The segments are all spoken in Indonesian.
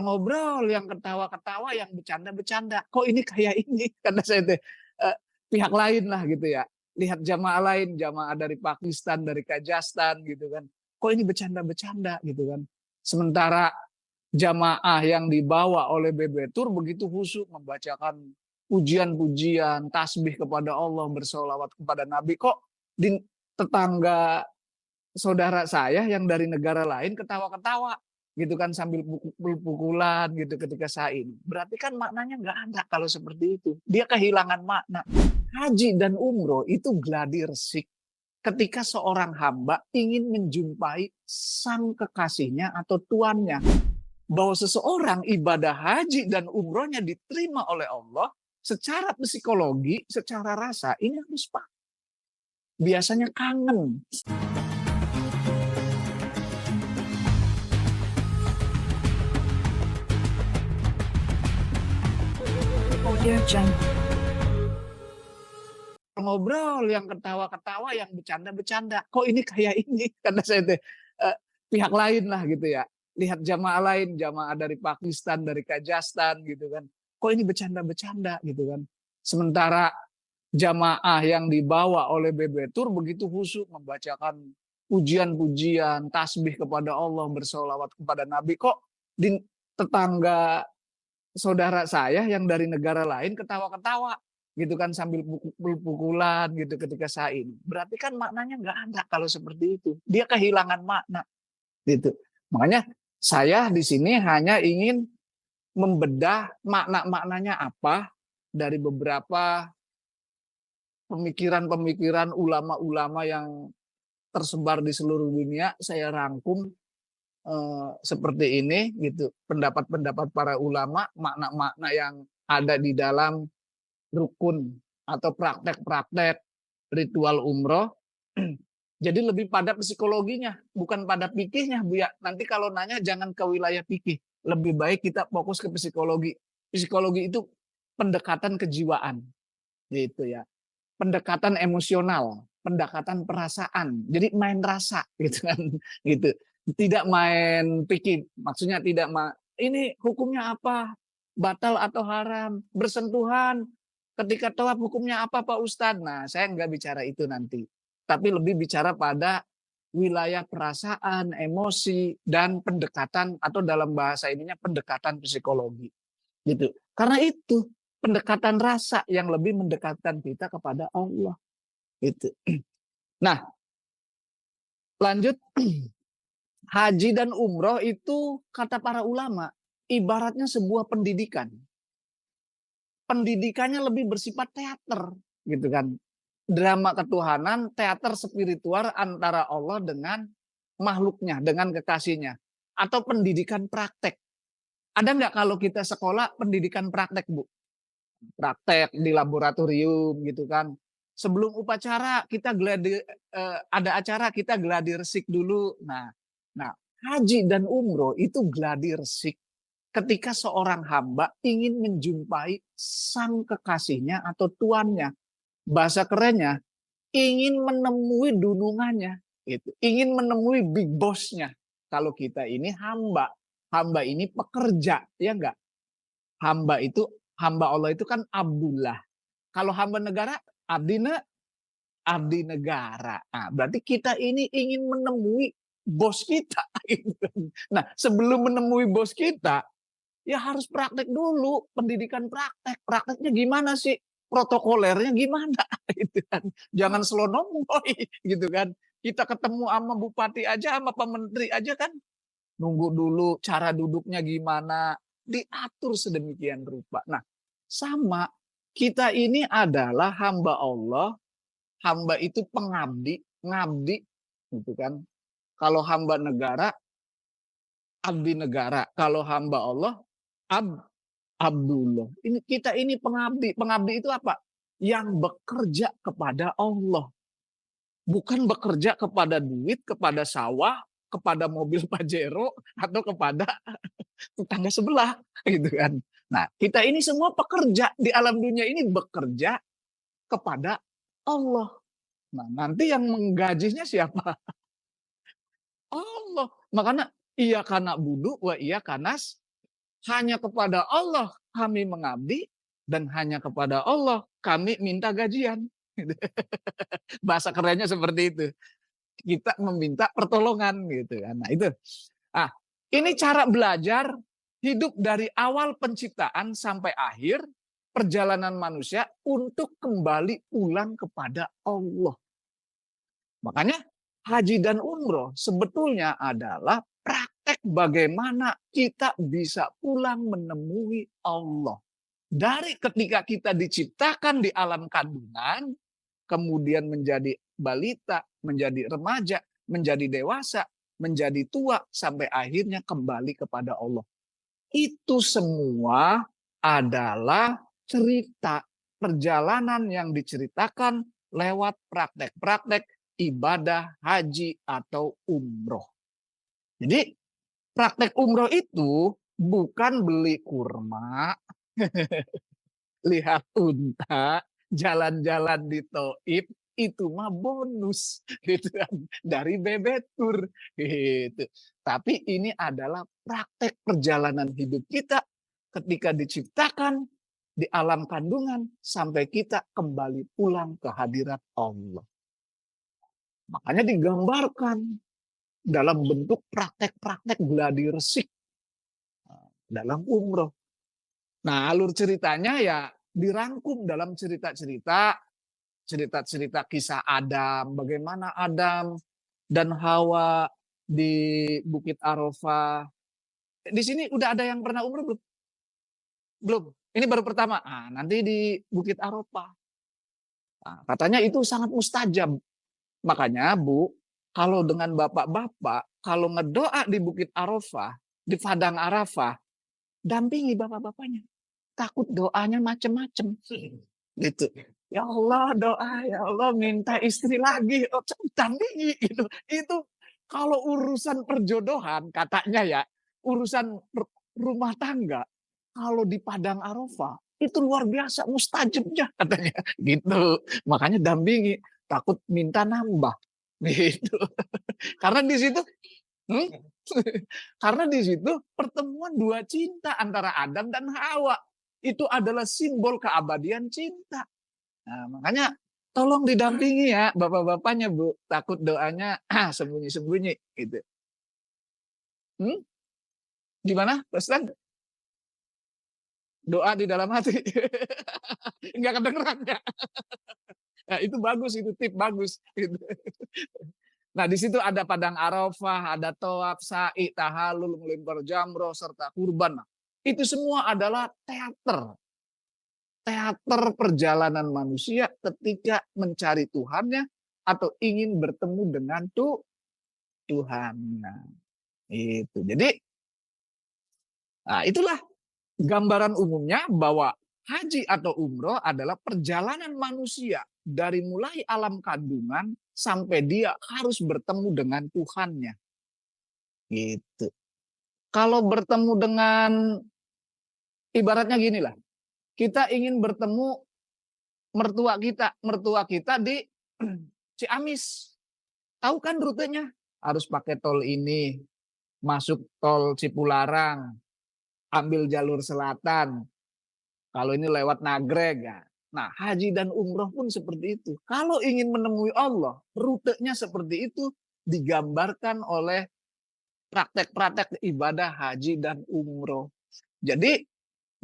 ngobrol, yang ketawa-ketawa, yang bercanda-bercanda. Kok ini kayak ini? Kata saya teh, pihak lain lah gitu ya. Lihat jamaah lain, jamaah dari Pakistan, dari Kazakhstan gitu kan. Kok ini bercanda-bercanda gitu kan. Sementara jamaah yang dibawa oleh BB Tour begitu khusyuk membacakan pujian-pujian, tasbih kepada Allah, bersolawat kepada Nabi. Kok di tetangga saudara saya yang dari negara lain ketawa-ketawa gitu kan sambil pukul-pukulan gitu ketika saya ini. Berarti kan maknanya nggak ada kalau seperti itu. Dia kehilangan makna. Haji dan umroh itu gladi resik ketika seorang hamba ingin menjumpai sang kekasihnya atau tuannya. Bahwa seseorang ibadah haji dan umrohnya diterima oleh Allah secara psikologi, secara rasa, ini harus pak. Biasanya kangen. Audio Jungle. Ngobrol, yang ketawa-ketawa, yang bercanda-bercanda. Kok ini kayak ini? Kata saya teh, pihak lain lah gitu ya. Lihat jamaah lain, jamaah dari Pakistan, dari Kazakhstan gitu kan. Kok ini bercanda-bercanda gitu kan. Sementara jamaah yang dibawa oleh BB Tour begitu khusyuk membacakan pujian-pujian, tasbih kepada Allah, bersolawat kepada Nabi. Kok di tetangga saudara saya yang dari negara lain ketawa-ketawa gitu kan sambil pukul-pukulan gitu ketika saya ini. Berarti kan maknanya nggak ada kalau seperti itu. Dia kehilangan makna gitu. Makanya saya di sini hanya ingin membedah makna-maknanya apa dari beberapa pemikiran-pemikiran ulama-ulama yang tersebar di seluruh dunia. Saya rangkum seperti ini gitu. Pendapat-pendapat para ulama, makna-makna yang ada di dalam rukun atau praktek-praktek ritual umroh. Jadi lebih pada psikologinya, bukan pada fikihnya, Bu ya. Nanti kalau nanya jangan ke wilayah fikih. Lebih baik kita fokus ke psikologi. Psikologi itu pendekatan kejiwaan, gitu ya. Pendekatan emosional, pendekatan perasaan. Jadi main rasa, gitu kan, gitu. Tidak main fikih. Maksudnya tidak ini hukumnya apa? Batal atau haram? Bersentuhan ketika tawaf hukumnya apa Pak Ustadz? Nah, saya nggak bicara itu nanti. Tapi lebih bicara pada wilayah perasaan, emosi, dan pendekatan atau dalam bahasa ininya pendekatan psikologi. Gitu. Karena itu pendekatan rasa yang lebih mendekatkan kita kepada Allah. Gitu. Nah, lanjut. Haji dan umroh itu kata para ulama ibaratnya sebuah pendidikan. Pendidikannya lebih bersifat teater, gitu kan. Drama ketuhanan, teater spiritual antara Allah dengan makhluknya, dengan kekasihnya. Atau pendidikan praktek. Ada nggak kalau kita sekolah pendidikan praktek, Bu? Praktek di laboratorium gitu kan. Sebelum upacara kita ada acara kita gladi resik dulu. Nah, haji dan umroh itu gladi resik ketika seorang hamba ingin menjumpai sang kekasihnya atau tuannya. Bahasa kerennya, ingin menemui dunungannya. Gitu. Ingin menemui big boss-nya. Kalau kita ini hamba. Hamba ini pekerja, ya enggak? Hamba Allah itu kan Abdullah. Kalau hamba negara, abdi negara. Nah, berarti kita ini ingin menemui bos kita. Nah, sebelum menemui bos kita, ya harus praktek dulu, pendidikan praktek. Prakteknya gimana sih? Protokolernya gimana? Gitu kan. Jangan selonongoy, gitu kan. Kita ketemu sama bupati aja, sama pak menteri aja kan. Nunggu dulu cara duduknya gimana. Diatur sedemikian rupa. Nah, sama kita ini adalah hamba Allah. Hamba itu pengabdi, ngabdi, gitu kan. Kalau hamba negara, abdi negara. Kalau hamba Allah, Abdullah. Kita ini pengabdi. Pengabdi itu apa? Yang bekerja kepada Allah. Bukan bekerja kepada duit, kepada sawah, kepada mobil Pajero, atau kepada tetangga sebelah. Gitu kan. Nah, kita ini semua pekerja. Di alam dunia ini bekerja kepada Allah. Nah, nanti yang menggajinya siapa? Allah. Makanya iya karena budu, wa iya kanas hanya kepada Allah kami mengabdi, dan hanya kepada Allah kami minta gajian. Bahasa kerennya seperti itu. Kita meminta pertolongan gitu kan. Nah itu. Ah, ini cara belajar hidup dari awal penciptaan sampai akhir perjalanan manusia untuk kembali pulang kepada Allah. Makanya haji dan umroh sebetulnya adalah praktek bagaimana kita bisa pulang menemui Allah. Dari ketika kita diciptakan di alam kandungan, kemudian menjadi balita, menjadi remaja, menjadi dewasa, menjadi tua, sampai akhirnya kembali kepada Allah. Itu semua adalah cerita perjalanan yang diceritakan lewat praktek-praktek ibadah haji atau umroh. Jadi praktek umroh itu bukan beli kurma, lihat unta, jalan-jalan di Toib, itu mah bonus gitu kan, dari Bebetur gitu. Tapi ini adalah praktek perjalanan hidup kita ketika diciptakan di alam kandungan sampai kita kembali pulang ke hadirat Allah. Makanya digambarkan dalam bentuk praktek-praktek gladi resik dalam umroh. Nah, alur ceritanya ya dirangkum dalam cerita-cerita kisah Adam, bagaimana Adam dan Hawa di Bukit Arafah. Di sini udah ada yang pernah umroh belum? Belum. Ini baru pertama. Ah, nanti di Bukit Arafah. Nah, katanya itu sangat mustajab. Makanya, Bu, kalau dengan bapak-bapak, kalau ngedoa di Bukit Arafah, di Padang Arafah, dampingi bapak-bapaknya. Takut doanya macem-macem. Gitu. Ya Allah, doa, ya Allah, minta istri lagi. Oh, dampingi gitu. Itu kalau urusan perjodohan, katanya ya, urusan rumah tangga, kalau di Padang Arafah, itu luar biasa mustajabnya katanya. Gitu. Makanya dampingi, takut minta nambah. Gitu. Karena di situ hmm? Karena di situ pertemuan dua cinta antara Adam dan Hawa. Itu adalah simbol keabadian cinta. Nah, makanya tolong didampingi ya bapak-bapaknya, Bu. Takut doanya sembunyi-sembunyi gitu. Gimana, Ustaz? Doa di dalam hati. Enggak kedengeran ya. Nah, itu bagus, itu tip bagus gitu. Nah, di situ ada Padang Arafah, ada Tawaf, Sa'i, Tahallul, melempar jamroh, serta kurban. Nah, itu semua adalah teater. Teater perjalanan manusia ketika mencari Tuhannya atau ingin bertemu dengan Tuhan. Nah, itu. Jadi, nah itulah gambaran umumnya bahwa haji atau umroh adalah perjalanan manusia dari mulai alam kandungan sampai dia harus bertemu dengan Tuhannya. Gitu. Kalau bertemu dengan, ibaratnya gini lah, kita ingin bertemu mertua kita di Ciamis. Tahu kan rutenya? Harus pakai tol ini, masuk tol Cipularang, ambil jalur selatan. Kalau ini lewat Nagreg ya. Nah, haji dan umroh pun seperti itu. Kalau ingin menemui Allah, rutenya seperti itu digambarkan oleh praktek-praktek ibadah haji dan umroh. Jadi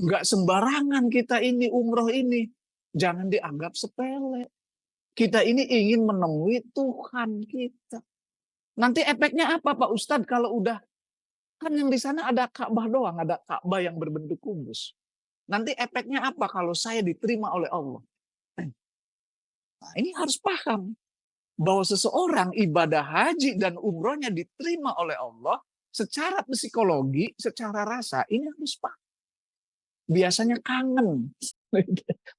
nggak sembarangan kita ini umroh ini. Jangan dianggap sepele. Kita ini ingin menemui Tuhan kita. Nanti efeknya apa Pak Ustadz kalau udah, kan yang di sana ada Ka'bah doang, ada Ka'bah yang berbentuk kubus. Nanti efeknya apa kalau saya diterima oleh Allah? Nah, ini harus paham bahwa seseorang ibadah haji dan umrohnya diterima oleh Allah secara psikologi, secara rasa, ini harus paham. Biasanya kangen,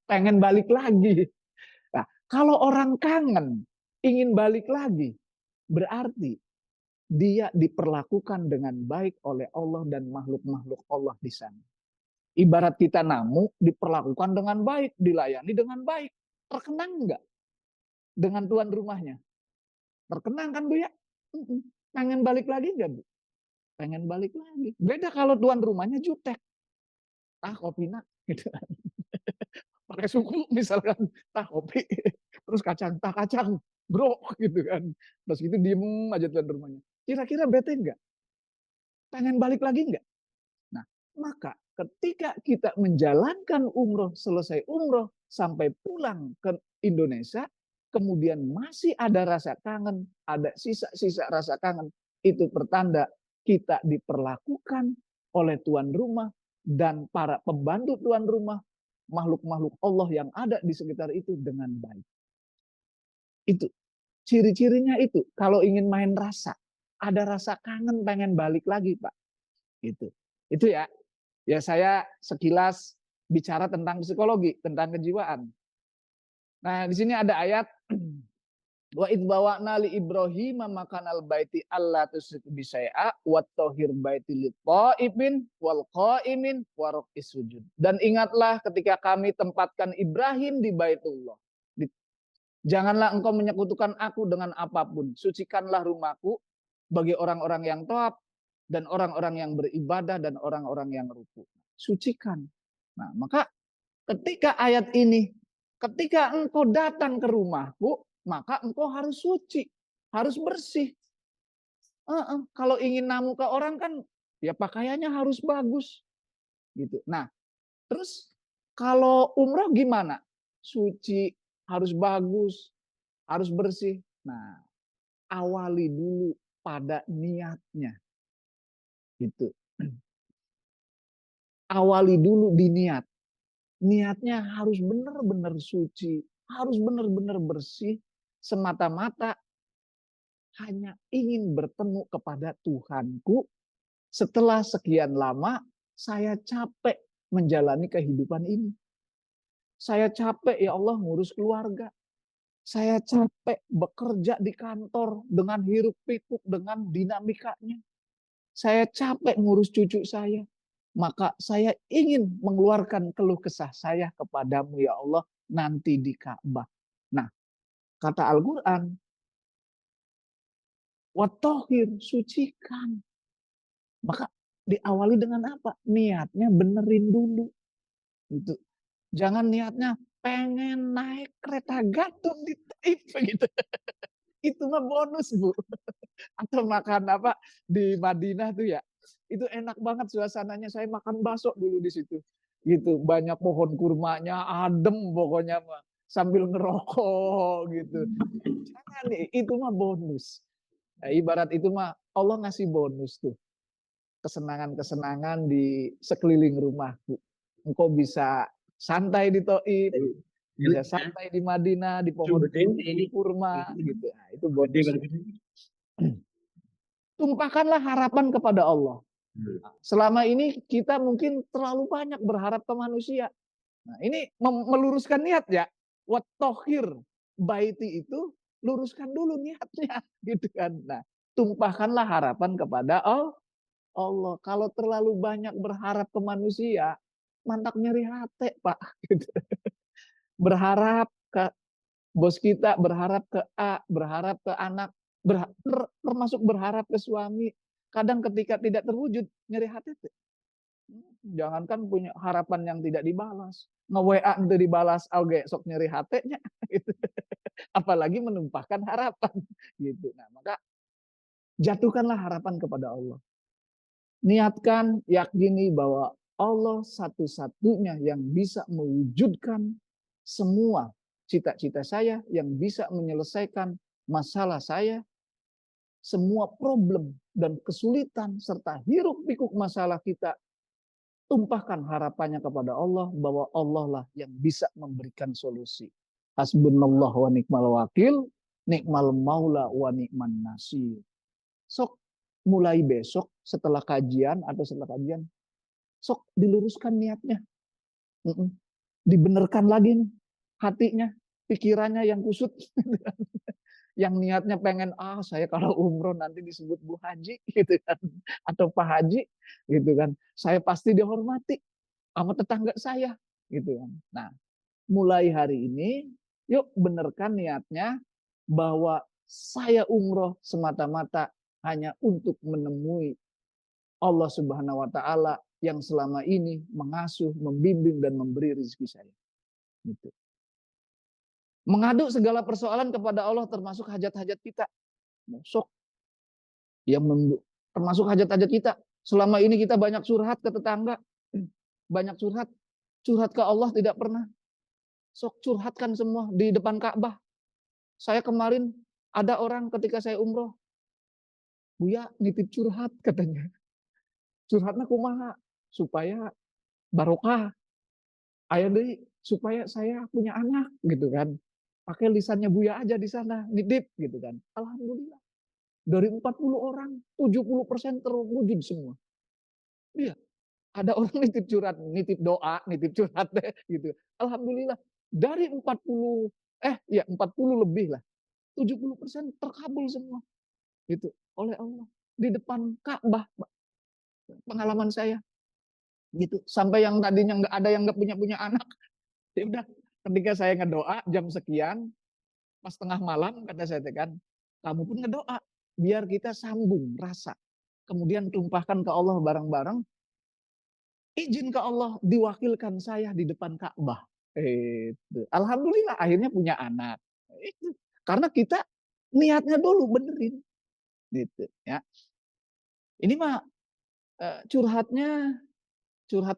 pengen balik lagi. Nah, kalau orang kangen, ingin balik lagi, berarti dia diperlakukan dengan baik oleh Allah dan makhluk-makhluk Allah di sana. Ibarat kita namu, diperlakukan dengan baik, dilayani dengan baik. Terkenang enggak dengan tuan rumahnya? Terkenang kan Bu ya? Pengen balik lagi enggak Bu? Pengen balik lagi. Beda kalau tuan rumahnya jutek. tah kopi nak, gitu kan. Pakai suku misalkan, tah kopi, terus kacang, tah kacang, bro, gitu kan. Terus gitu diem aja tuan rumahnya. Kira-kira bete nggak? Pengen balik lagi nggak? Nah, maka ketika kita menjalankan umroh, selesai umroh, sampai pulang ke Indonesia, kemudian masih ada rasa kangen, ada sisa-sisa rasa kangen, itu pertanda kita diperlakukan oleh tuan rumah dan para pembantu tuan rumah, makhluk-makhluk Allah yang ada di sekitar itu dengan baik. Itu ciri-cirinya itu. Kalau ingin main rasa, ada rasa kangen pengen balik lagi, Pak. Itu ya. Ya saya sekilas bicara tentang psikologi, tentang kejiwaan. Nah, di sini ada ayat wa id bawa'na li Ibrahim makanal baiti alla tusyrik bi syai'a wa tahhir baiti lit ta'ibin wal qa'imin wa ruk'is sujud. Dan ingatlah ketika kami tempatkan Ibrahim di Baitullah. Janganlah engkau menyekutukan aku dengan apapun. Sucikanlah rumahku bagi orang-orang yang taat dan orang-orang yang beribadah dan orang-orang yang ruku. Sucikan. Nah, maka ketika ayat ini, ketika engkau datang ke rumahku, maka engkau harus suci, harus bersih. Kalau ingin namu ke orang kan, ya pakaiannya harus bagus, gitu. Nah, terus kalau umroh gimana? Suci, harus bagus, harus bersih. Nah, awali dulu pada niatnya, gitu. Awali dulu di niat. Niatnya harus benar-benar suci, harus benar-benar bersih, semata-mata hanya ingin bertemu kepada Tuhanku. Setelah sekian lama, saya capek menjalani kehidupan ini. Saya capek, ya Allah, ngurus keluarga. Saya capek bekerja di kantor dengan hiruk pikuk, dengan dinamikanya. Saya capek ngurus cucu saya. Maka saya ingin mengeluarkan keluh kesah saya kepadamu ya Allah nanti di Ka'bah. Nah, kata Al-Quran, watohir, sucikan. Maka diawali dengan apa? Niatnya benerin dulu. Gitu. Jangan niatnya pengen naik kereta gantung di Taif gitu. Itu mah bonus, Bu. Atau makan apa di Madinah tuh ya. Itu enak banget suasananya. Saya makan bakso dulu di situ. Gitu, banyak pohon kurmanya, adem pokoknya mah. Sambil ngerokok gitu. Jangan nih, itu mah bonus. Nah, ibarat itu mah Allah ngasih bonus tuh. Kesenangan-kesenangan di sekeliling rumahku. Engkau bisa santai di Taif, bisa santai di Madinah, di pohon kurma gitu. Nah, itu bonus. Tumpahkanlah harapan kepada Allah. Selama ini kita mungkin terlalu banyak berharap ke manusia. Nah, ini meluruskan niat ya. Watohir baiti itu luruskan dulu niatnya, gitu kan. Nah, tumpahkanlah harapan kepada Allah. Kalau terlalu banyak berharap ke manusia, mantap nyeri hati, Pak. Gitu. Berharap ke bos kita, berharap ke A, berharap ke anak, termasuk berharap ke suami. Kadang ketika tidak terwujud, nyeri hati. Jangankan punya harapan yang tidak dibalas. Nge-WA itu dibalas, oke, sok nyeri hatinya. Gitu. Apalagi menumpahkan harapan. Gitu. Nah, maka jatuhkanlah harapan kepada Allah. Niatkan, yakini bahwa Allah satu-satunya yang bisa mewujudkan semua cita-cita saya, yang bisa menyelesaikan masalah saya, semua problem dan kesulitan serta hiruk pikuk masalah kita, tumpahkan harapannya kepada Allah bahwa Allah lah yang bisa memberikan solusi. Hasbunallah wa ni'mal wakil, ni'mal maula wa ni'man nasir. Sok mulai besok setelah kajian atau setelah kajian, sok diluruskan niatnya. Dibenarkan lagi nih hatinya, pikirannya yang kusut. Yang niatnya pengen, saya kalau umroh nanti disebut Bu Haji gitu kan, atau Pak Haji gitu kan. Saya pasti dihormati sama tetangga saya gitu kan. Nah, mulai hari ini yuk benarkan niatnya bahwa saya umroh semata-mata hanya untuk menemui Allah Subhanahu wa taala yang selama ini mengasuh, membimbing, dan memberi rezeki saya. Gitu. Mengadu segala persoalan kepada Allah termasuk hajat-hajat kita. Sok yang termasuk hajat-hajat kita. Selama ini kita banyak curhat ke tetangga, banyak curhat ke Allah tidak pernah. Sok curhatkan semua di depan Ka'bah. Saya kemarin ada orang ketika saya umroh, Buya nitip curhat katanya. Curhatnya kumaha supaya barokah. Aya deui supaya saya punya anak gitu kan. Pakai lisannya Buya aja di sana, nitip gitu kan. Alhamdulillah. Dari 40 orang, 70% terwujud semua. Iya, ada orang nitip curhat, nitip doa, nitip curhat deh gitu. Alhamdulillah. Dari 40 lebih lah. 70% terkabul semua. Gitu oleh Allah di depan Ka'bah, pengalaman saya gitu. Sampai yang tadinya nggak ada yang nggak punya anak, ya udah ketika saya ngedoa jam sekian, pas tengah malam kata saya kan, kamu pun ngedoa biar kita sambung rasa. Kemudian tumpahkan ke Allah bareng-bareng, izin ke Allah diwakilkan saya di depan Ka'bah. Alhamdulillah akhirnya punya anak. Itu karena kita niatnya dulu benerin gitu ya. Ini mah curhat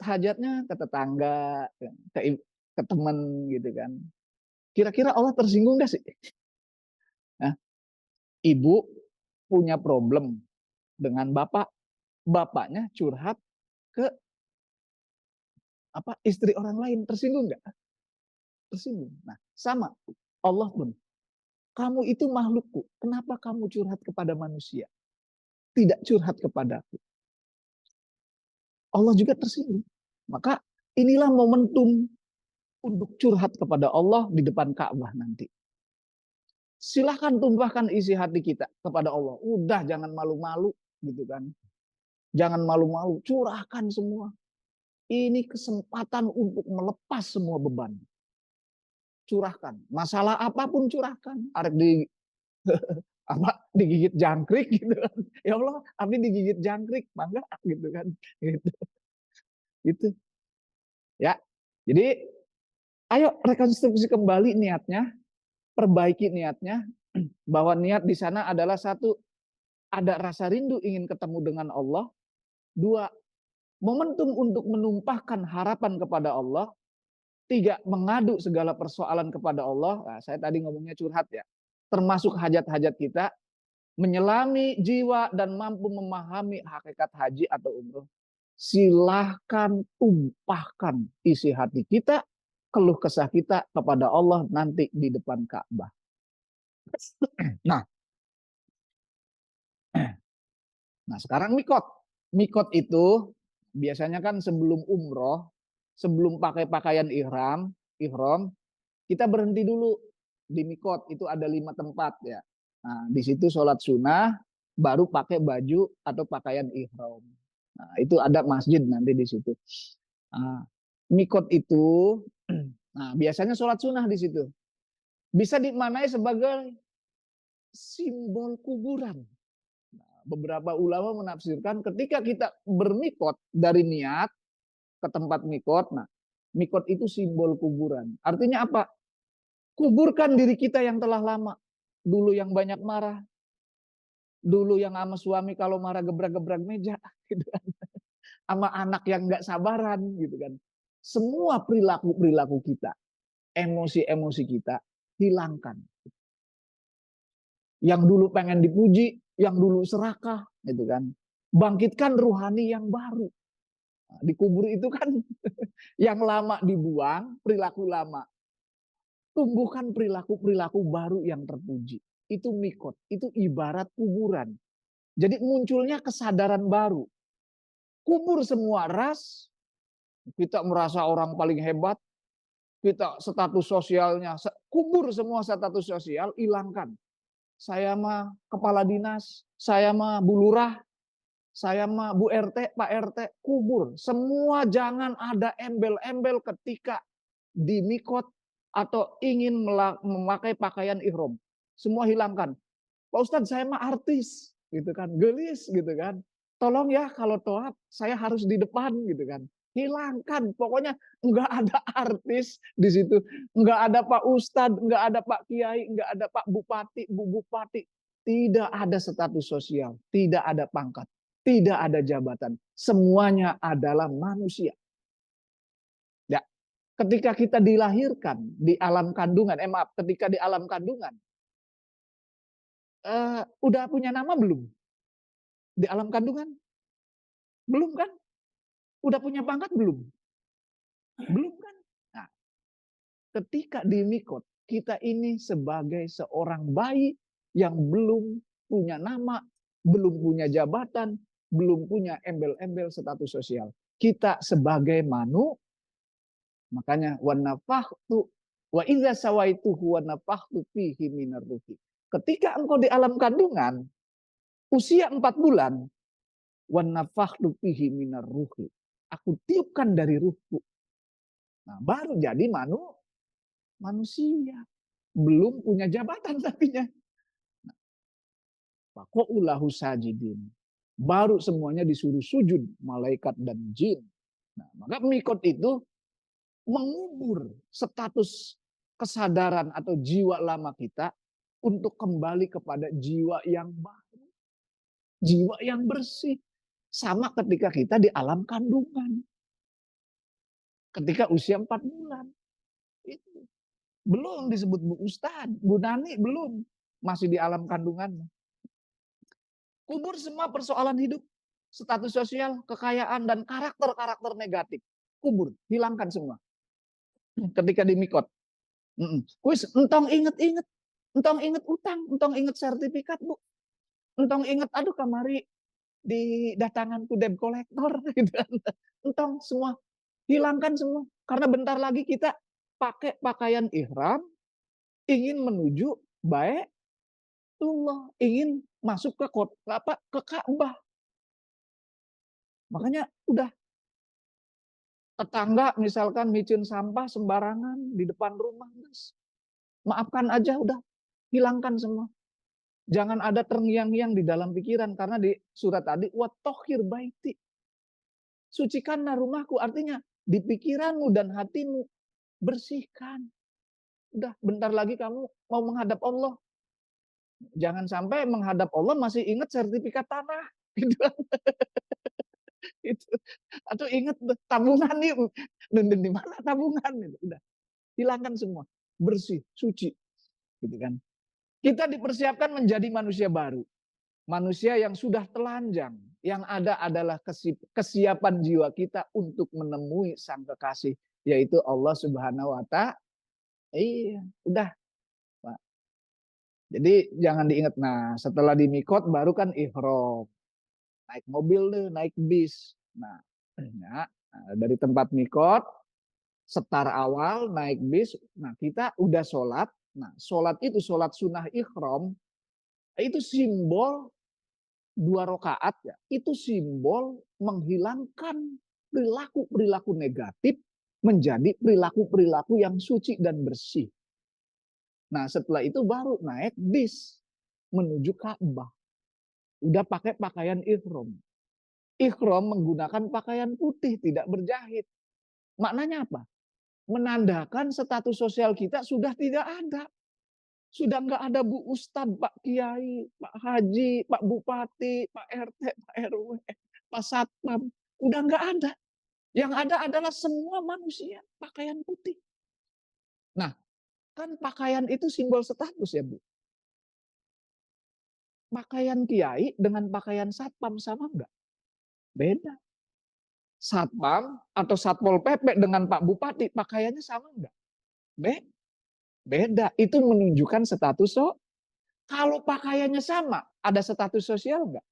hajatnya ke tetangga, ke teman gitu kan. Kira-kira Allah tersinggung gak sih? Nah, ibu punya problem dengan bapak, bapaknya curhat ke istri orang lain, tersinggung nggak? Tersinggung. Nah, sama Allah pun. Kamu itu makhlukku, kenapa kamu curhat kepada manusia? Tidak curhat kepadaku. Allah juga tersinggung. Maka inilah momentum untuk curhat kepada Allah di depan Ka'bah nanti. Silahkan tumpahkan isi hati kita kepada Allah. Udah jangan malu-malu gitu kan. Jangan malu-malu, curahkan semua. Ini kesempatan untuk melepas semua beban. Curahkan. Masalah apapun curahkan. Arek digigit jangkrik gitu kan. Ya Allah, abi digigit jangkrik, mangga gitu kan. Gitu. Itu. Ya. Jadi ayo rekonstruksi kembali niatnya, perbaiki niatnya bahwa niat di sana adalah satu, ada rasa rindu ingin ketemu dengan Allah. Dua, momentum untuk menumpahkan harapan kepada Allah. Tiga, mengadu segala persoalan kepada Allah. Nah, saya tadi ngomongnya curhat ya. Termasuk hajat-hajat kita. Menyelami jiwa dan mampu memahami hakikat haji atau umroh. Silahkan tumpahkan isi hati kita, keluh kesah kita kepada Allah nanti di depan Ka'bah. Nah sekarang mikot. Mikot itu biasanya kan sebelum umroh, sebelum pakai pakaian ihram, kita berhenti dulu di mikot. Itu ada 5 tempat ya. Nah di situ sholat sunnah, baru pakai baju atau pakaian ihram. Nah, itu ada masjid nanti di situ. Nah, mikot itu, nah biasanya sholat sunnah di situ. Bisa dimaknai sebagai simbol kuburan. Beberapa ulama menafsirkan ketika kita bermikot dari niat ke tempat mikot, nah mikot itu simbol kuburan. Artinya apa? Kuburkan diri kita yang telah lama. Dulu yang banyak marah, dulu yang sama suami kalau marah gebrak-gebrak meja, gitu kan. Sama anak yang nggak sabaran, gitu kan. Semua perilaku kita, emosi-emosi kita hilangkan. Yang dulu pengen dipuji, yang dulu serakah, gitu kan. Bangkitkan ruhani yang baru. Nah, dikubur itu kan yang lama dibuang, perilaku lama. Tumbuhkan perilaku-perilaku baru yang terpuji. Itu mikot, itu ibarat kuburan. Jadi munculnya kesadaran baru. Kubur semua ras, kita merasa orang paling hebat, kita status sosialnya, kubur semua status sosial, hilangkan. Saya mah kepala dinas, saya mah bu lurah, saya mah bu RT, Pak RT, kubur. Semua jangan ada embel-embel ketika di mikot atau ingin memakai pakaian ihram. Semua hilangkan. Pak Ustadz saya mah artis, gitu kan, gelis gitu kan. tolong ya kalau toat saya harus di depan gitu kan. Hilangkan, pokoknya enggak ada artis di situ, enggak ada Pak Ustadz, enggak ada Pak Kiai, enggak ada Pak Bupati, Bu Bupati. Tidak ada status sosial, tidak ada pangkat, tidak ada jabatan. Semuanya adalah manusia. Ya, ketika kita dilahirkan di alam kandungan, maaf, ketika di alam kandungan, udah punya nama belum? Di alam kandungan? Belum kan? Udah punya pangkat belum? Belum kan? Nah, ketika di mikot, kita ini sebagai seorang bayi yang belum punya nama, belum punya jabatan, belum punya embel-embel status sosial. Kita sebagai makanya wa nafakhtu wa idza sawaituhu wa nafakhtu fihi minar ruhi. Ketika engkau di alam kandungan, usia 4 bulan, wa nafakhtu fihi minar ruhi. Aku tiupkan dari ruhku. Nah, baru jadi manusia. Belum punya jabatan tapinya. Faqaulahu sajidin. Baru semuanya disuruh sujud malaikat dan jin. Nah, maka mikot itu mengubur status kesadaran atau jiwa lama kita untuk kembali kepada jiwa yang baru, jiwa yang bersih. Sama ketika kita di alam kandungan. Ketika usia 4 bulan. Itu. Belum disebut Bu Ustadz, Bu Nani belum. Masih di alam kandungan. Kubur semua persoalan hidup, status sosial, kekayaan, dan karakter-karakter negatif. Kubur, hilangkan semua. Ketika di mikot. Kuis, entong inget-inget. Entong inget utang, entong inget sertifikat, Bu. Entong inget, aduh kamari di datanganku debt collector. Gitu. Entong semua, hilangkan semua. Karena bentar lagi kita pakai pakaian ihram, ingin menuju Baitullah, ingin masuk ke kota ke Ka'bah. Makanya udah tetangga misalkan micin sampah sembarangan di depan rumah, guys. Maafkan aja udah, hilangkan semua. Jangan ada terngiang-ngiang di dalam pikiran karena di surat tadi watohir baiti. Sucikanlah rumahku, artinya di pikiranmu dan hatimu bersihkan. Udah bentar lagi kamu mau menghadap Allah. Jangan sampai menghadap Allah masih ingat sertifikat tanah. Gitu. Itu. Atau ingat tabungan nih, di mana tabungan? Gitu. Udah, hilangkan semua, bersih, suci, gitu kan. Kita dipersiapkan menjadi manusia baru, manusia yang sudah telanjang. Yang ada adalah kesiapan jiwa kita untuk menemui sang kekasih, yaitu Allah Subhanahu wa Ta'ala. Iya, udah, Pak. Jadi jangan diingat. Nah, setelah di mikot baru kan ihram. Naik mobil deh, naik bis. Nah, dari tempat mikot, setar awal, naik bis. Nah, kita udah sholat. Nah, sholat itu, sholat sunnah ihram, itu simbol 2 rakaat ya. Itu simbol menghilangkan perilaku-perilaku negatif menjadi perilaku-perilaku yang suci dan bersih. Nah, setelah itu baru naik bis menuju Ka'bah. Udah pakai pakaian ihram. Ihram menggunakan pakaian putih, tidak berjahit. Maknanya apa? Menandakan status sosial kita sudah tidak ada. Sudah nggak ada Bu Ustadz, Pak Kiai, Pak Haji, Pak Bupati, Pak RT, Pak RW, Pak Satpam. Udah nggak ada. Yang ada adalah semua manusia pakaian putih. Nah, kan pakaian itu simbol status ya Bu. Pakaian Kiai dengan pakaian Satpam sama nggak? Beda. Satpam atau Satpol PP dengan Pak Bupati pakaiannya sama nggak? Beda. Itu menunjukkan status. Kalau pakaiannya sama, ada status sosial nggak?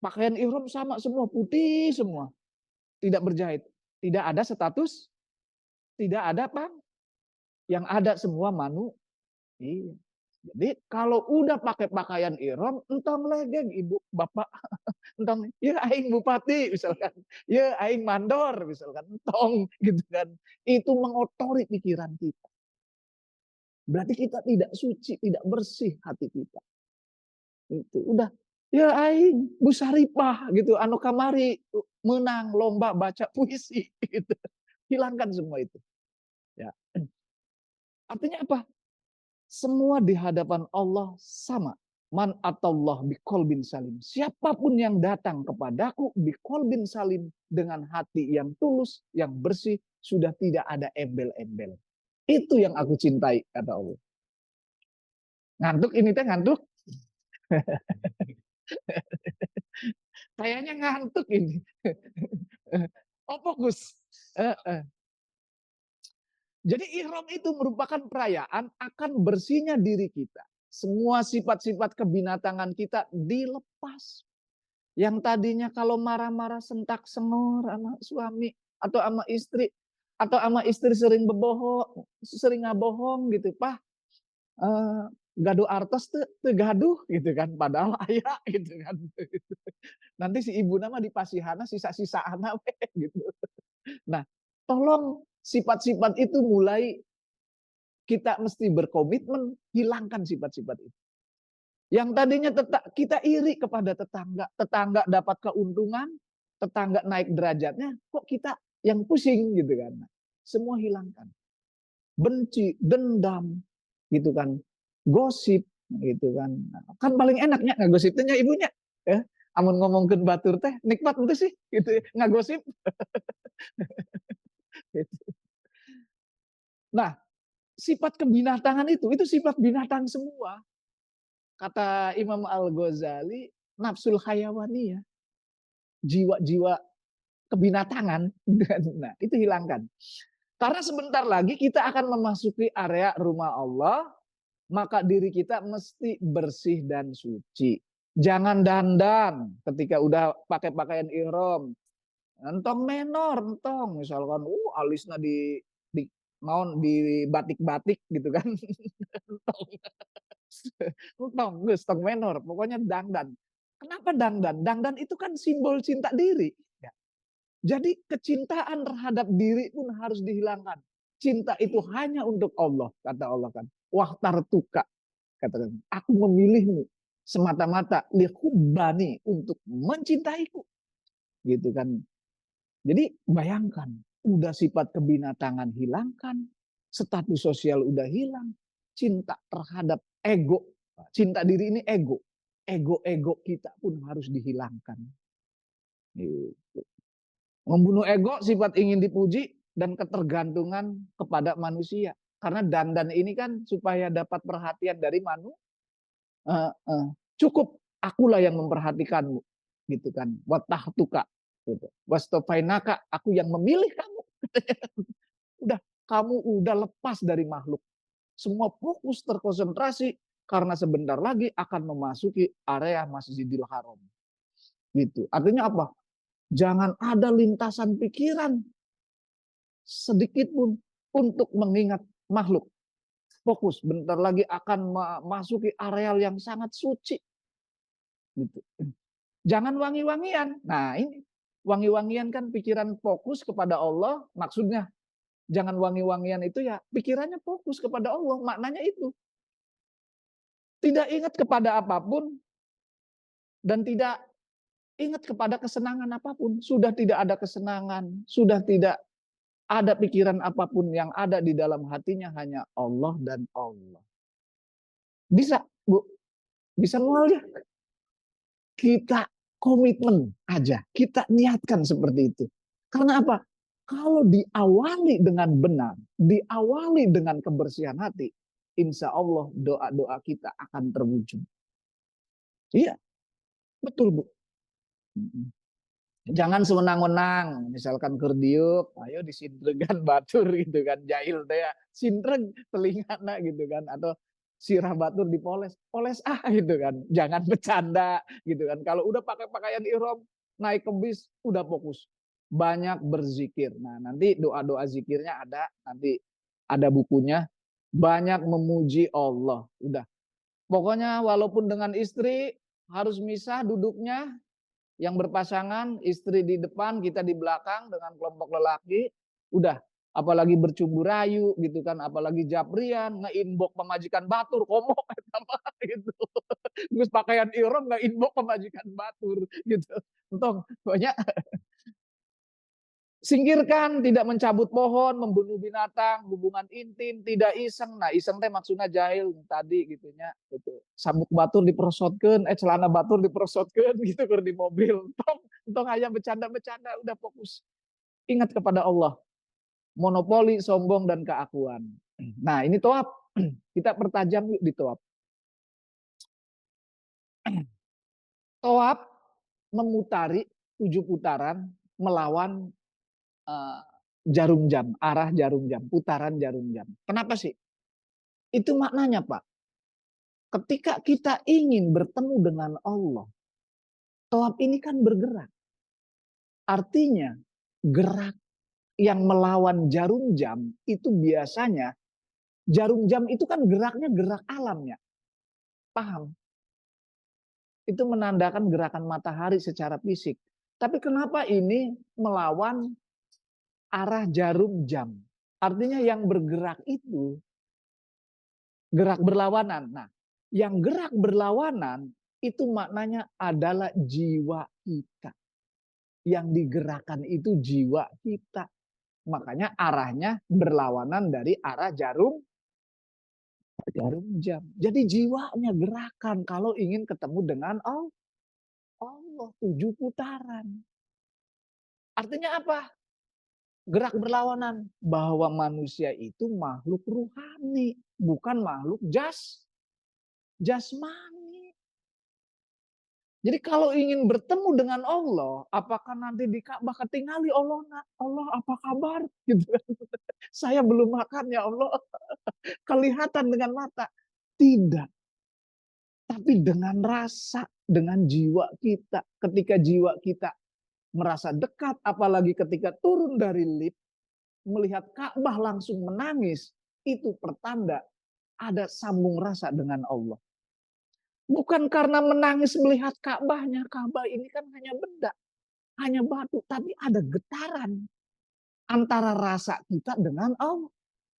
Pakaian ihram sama semua, putih semua. Tidak berjahit. Tidak ada status, tidak ada apa. Yang ada semua Iya. Jadi kalau udah pakai pakaian ihram, entong legeng ibu, bapak, entong, ya aing bupati misalkan, ya aing mandor misalkan, entong gitu kan. Itu mengotori pikiran kita. Berarti kita tidak suci, tidak bersih hati kita. Itu udah Ya aing Bu Saripah gitu, anu kamari menang lomba baca puisi gitu. Hilangkan semua itu. Ya. Artinya apa? Semua di hadapan Allah sama. Man atallah biqalbin salim. Siapapun yang datang kepadaku biqalbin salim dengan hati yang tulus, yang bersih, sudah tidak ada embel-embel. Itu yang aku cintai, kata Allah. Ngantuk ini teh ngantuk. Kayaknya ngantuk ini. Oh fokus. Jadi ihram itu merupakan perayaan akan bersihnya diri kita. Semua sifat-sifat kebinatangan kita dilepas. Yang tadinya kalau marah-marah sentak sengor sama suami atau sama istri, atau sama istri sering bebohong, sering ngabohong gitu, Pak. Eh, gaduh artos tuh gaduh gitu kan, padahal ayah gitu kan. Nanti si ibu nama dipasihana sisa-sisa anak gitu. Nah, tolong sifat-sifat itu mulai kita mesti berkomitmen hilangkan sifat-sifat itu. Yang tadinya kita iri kepada tetangga, tetangga dapat keuntungan, tetangga naik derajatnya, kok kita yang pusing gitu kan. Semua hilangkan. Benci, dendam, gitu kan. Gosip, gitu kan. Kan paling enaknya ngagosipnya ibunya. Ya. Amun ngomongkeun batur teh nikmat itu sih gitu ya, ngagosip. Gitu. Nah, sifat kebinatangan itu sifat binatang semua. Kata Imam Al-Ghazali, nafsul hayawani ya, jiwa-jiwa kebinatangan. Nah, itu hilangkan. Karena sebentar lagi kita akan memasuki area rumah Allah, maka diri kita mesti bersih dan suci. Jangan dandan ketika udah pakai pakaian ihram. Entong menor, entong misalkan alisnya di naon di batik-batik gitu kan. Entong geus tong menor, pokoknya dangdan. Kenapa dangdan? Dangdan itu kan simbol cinta diri. Ya. Jadi kecintaan terhadap diri pun harus dihilangkan. Cinta itu hanya untuk Allah, kata Allah kan. Wahtartuka, katakan. Aku memilihmu semata-mata lihubbani untuk mencintaiku. Gitu kan. Jadi bayangkan, udah sifat kebinatangan hilangkan, status sosial udah hilang, cinta terhadap ego, cinta diri ini ego. Ego-ego kita pun harus dihilangkan. Gitu. Membunuh ego, sifat ingin dipuji, dan ketergantungan kepada manusia. Karena dandan ini kan supaya dapat perhatian dari manusia. Cukup akulah yang memperhatikanmu. Gitu kan. Watahtuka. Gitu. Wastofainaka, aku yang memilih kamu. Udah, kamu udah lepas dari makhluk. Semua fokus terkonsentrasi karena sebentar lagi akan memasuki area Masjidil Haram. Gitu. Artinya apa? Jangan ada lintasan pikiran sedikit pun untuk mengingat makhluk. Fokus, bentar lagi akan memasuki areal yang sangat suci. Gitu. Jangan wangi-wangian. Nah ini, wangi-wangian kan pikiran fokus kepada Allah, maksudnya jangan wangi-wangian itu ya pikirannya fokus kepada Allah, maknanya itu. Tidak ingat kepada apapun dan tidak ingat kepada kesenangan apapun. Sudah tidak ada kesenangan, sudah tidak ada pikiran apapun, yang ada di dalam hatinya hanya Allah dan Allah. Bisa, Bu? Bisa mual ya? Kita komitmen aja, kita niatkan seperti itu. Karena apa? Kalau diawali dengan benar, diawali dengan kebersihan hati, insya Allah doa-doa kita akan terwujud. Iya, betul Bu. Jangan sewenang-wenang, misalkan kerdiuk, ayo disindregan batur gitu kan, jahil teh ya, sindreg telingana gitu kan, atau sirah batur dipoles, poles gitu kan, jangan bercanda gitu kan. Kalau udah pakai pakaian ihram, naik ke bis, udah fokus, banyak berzikir. Nah nanti doa-doa zikirnya ada, nanti ada bukunya, banyak memuji Allah, udah. Pokoknya walaupun dengan istri harus misah duduknya, yang berpasangan, istri di depan, kita di belakang dengan kelompok lelaki, udah apalagi bercumbu rayu gitu kan, apalagi jabrian nge-inbox pemajikan batur komo eta mah gitu. Geus pakaian ihram nge-inbox pemajikan batur gitu. Entong pokoknya singkirkan, tidak mencabut pohon, membunuh binatang, hubungan intim, tidak iseng. Nah, iseng teh maksudnya jahil tadi gitu nya, gitu. Sabuk batur diperosotkeun, celana batur diperosotkeun gitu keur di mobil. Entong aya bercanda-bercanda udah fokus. Ingat kepada Allah. Monopoli, sombong dan keakuan. Nah, ini toab. Kita pertajam yuk di toab. Toab memutari 7 putaran melawan eh, jarum jam, arah jarum jam, putaran jarum jam. Kenapa sih? Itu maknanya, Pak. Ketika kita ingin bertemu dengan Allah, toab ini kan bergerak. Artinya, gerak yang melawan jarum jam itu biasanya, jarum jam itu kan geraknya gerak alamnya. Paham? Itu menandakan gerakan matahari secara fisik. Tapi kenapa ini melawan arah jarum jam? Artinya yang bergerak itu gerak berlawanan. Nah, yang gerak berlawanan itu maknanya adalah jiwa kita. Yang digerakkan itu jiwa kita. Makanya arahnya berlawanan dari arah jarum jam. Jadi jiwanya gerakan kalau ingin ketemu dengan Allah 7 putaran. Artinya apa? Gerak berlawanan bahwa manusia itu makhluk ruhani, bukan makhluk jasmani. Jadi kalau ingin bertemu dengan Allah, apakah nanti di Ka'bah ketingali Allah, Allah apa kabar? Gitu. Saya belum makan ya Allah. Kelihatan dengan mata. Tidak. Tapi dengan rasa, dengan jiwa kita. Ketika jiwa kita merasa dekat, apalagi ketika turun dari lift, melihat Ka'bah langsung menangis, itu pertanda ada sambung rasa dengan Allah. Bukan karena menangis melihat Ka'bahnya, Ka'bah ini kan hanya benda, hanya batu, tapi ada getaran antara rasa kita dengan Allah.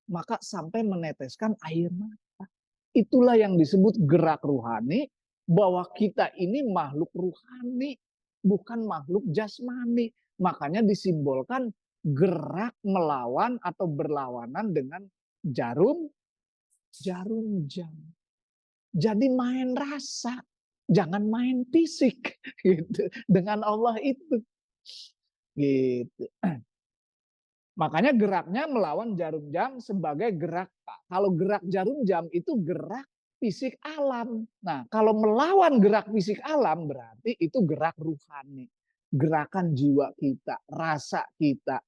Maka sampai meneteskan air mata. Itulah yang disebut gerak ruhani, bahwa kita ini makhluk ruhani, bukan makhluk jasmani. Makanya disimbolkan gerak melawan atau berlawanan dengan jarum jam. Jadi main rasa, jangan main fisik gitu dengan Allah itu. Gitu. Makanya geraknya melawan jarum jam sebagai gerak. Kalau gerak jarum jam itu gerak fisik alam. Nah, kalau melawan gerak fisik alam berarti itu gerak ruhani. Gerakan jiwa kita, rasa kita.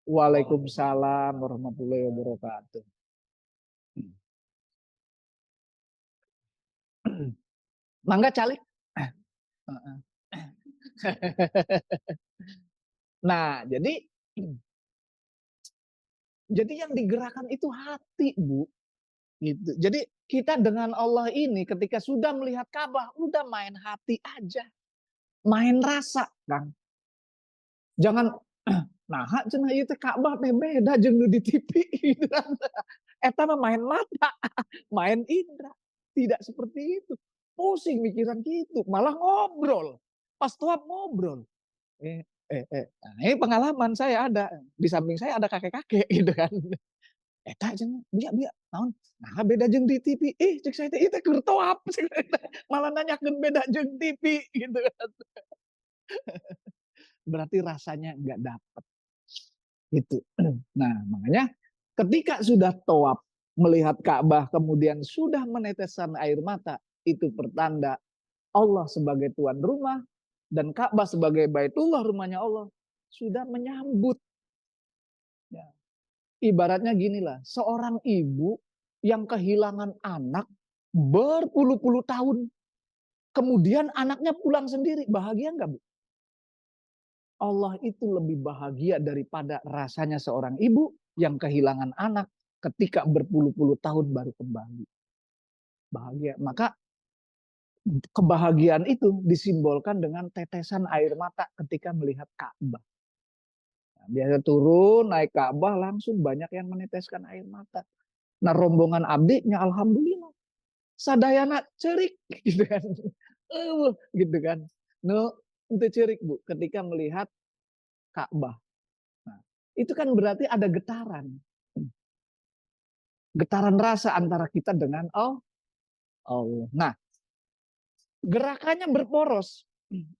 Waalaikumsalam warahmatullahi wabarakatuh. Mangga calik. Nah, jadi yang digerakkan itu hati, Bu. Gitu. Jadi kita dengan Allah ini ketika sudah melihat Ka'bah, udah main hati aja. Main rasa, Kang. Jangan nah cenah ieu teh Ka'bah teh beda jeung nu di TV gitu kan. Eta mah main mata, main indra. Tidak seperti itu. Pusing mikiran gitu, malah ngobrol. Pas tuap ngobrol. Nah, ini pengalaman saya ada. Di samping saya ada kakek-kakek gitu kan. Eta cenah, biak naon? Nah, beda jeung di TV. Cek saya teh ieu teh keur toap. Malah nanyakeun beda jeung TV gitu kan. Berarti rasanya enggak dapat. Gitu. Nah, makanya ketika sudah toab melihat Ka'bah kemudian sudah meneteskan air mata, itu pertanda Allah sebagai tuan rumah dan Ka'bah sebagai Baitullah rumahnya Allah sudah menyambut. Ya. Ibaratnya ginilah, seorang ibu yang kehilangan anak berpuluh-puluh tahun, kemudian anaknya pulang sendiri, bahagia nggak Bu? Allah itu lebih bahagia daripada rasanya seorang ibu yang kehilangan anak ketika berpuluh-puluh tahun baru kembali. Bahagia. Maka kebahagiaan itu disimbolkan dengan tetesan air mata ketika melihat Ka'bah. Biasa turun naik Ka'bah langsung banyak yang meneteskan air mata. Nah rombongan abdinya alhamdulillah sadayana cerik gitu kan. Gitu kan. No, itu cerik Bu ketika melihat Ka'bah. Nah, itu kan berarti ada getaran. Getaran rasa antara kita dengan Allah. Nah, gerakannya berporos,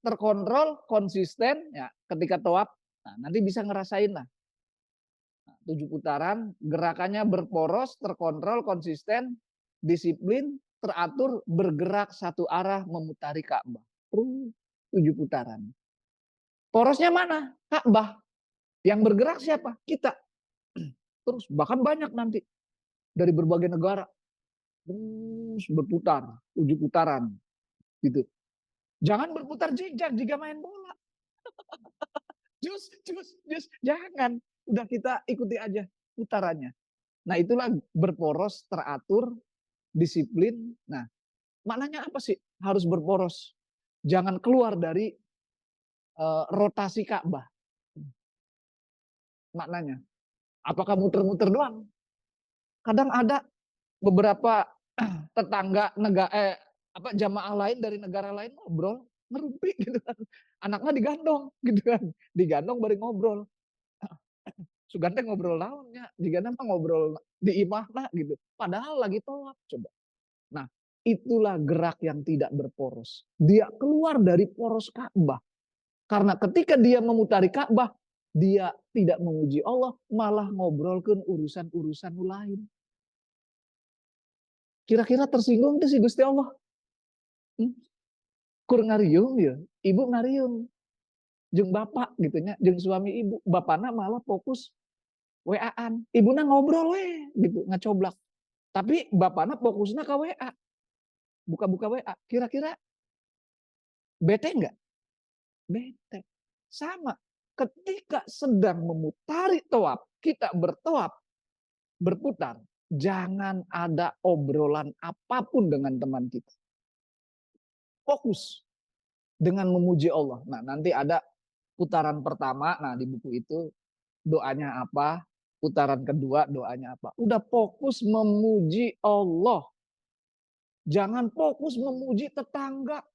terkontrol, konsisten ya ketika tawaf. Nah, nanti bisa ngerasain lah. 7 putaran, gerakannya berporos, terkontrol, konsisten, disiplin, teratur, bergerak satu arah memutari Ka'bah. 7 putaran. Porosnya mana? Ka'bah. Yang bergerak siapa? Kita. Terus bahkan banyak nanti dari berbagai negara. Terus berputar, 7 putaran gitu. Jangan berputar jejak jika main bola. Jus, jangan. Udah kita ikuti aja putarannya. Nah, itulah berporos, teratur, disiplin. Nah, maknanya apa sih? Harus berporos. Jangan keluar dari rotasi Ka'bah. Maknanya. Apakah muter-muter doang? Kadang ada beberapa tetangga jamaah lain dari negara lain ngobrol, ngerumpi gitu kan. Anaknya digandong gitu kan. Digandong bari ngobrol. Sugante ngobrol naonnya, jigana mah ngobrol di imahna gitu. Padahal lagi tawaf coba. Nah, itulah gerak yang tidak berporos. Dia keluar dari poros Ka'bah. Karena ketika dia memutari Ka'bah, dia tidak memuji Allah, malah ngobrolkeun urusan-urusan lain. Kira-kira tersinggung tuh si Gusti Allah. Kur ngariung ya, ibu ngariung. Jeung bapak gitu nya, jeung suami ibu. Bapakna malah fokus WA-an. Ibuna ngobrol we gitu, ngacoblak. Tapi bapakna fokusnya ke WA. Buka-buka WA. Kira-kira bete enggak? Bete. Sama. Ketika sedang memutari tawaf, kita bertawaf, berputar, jangan ada obrolan apapun dengan teman kita. Fokus dengan memuji Allah. Nah, nanti ada putaran pertama, nah di buku itu doanya apa, putaran kedua doanya apa. Udah fokus memuji Allah. Jangan fokus memuji tetangga.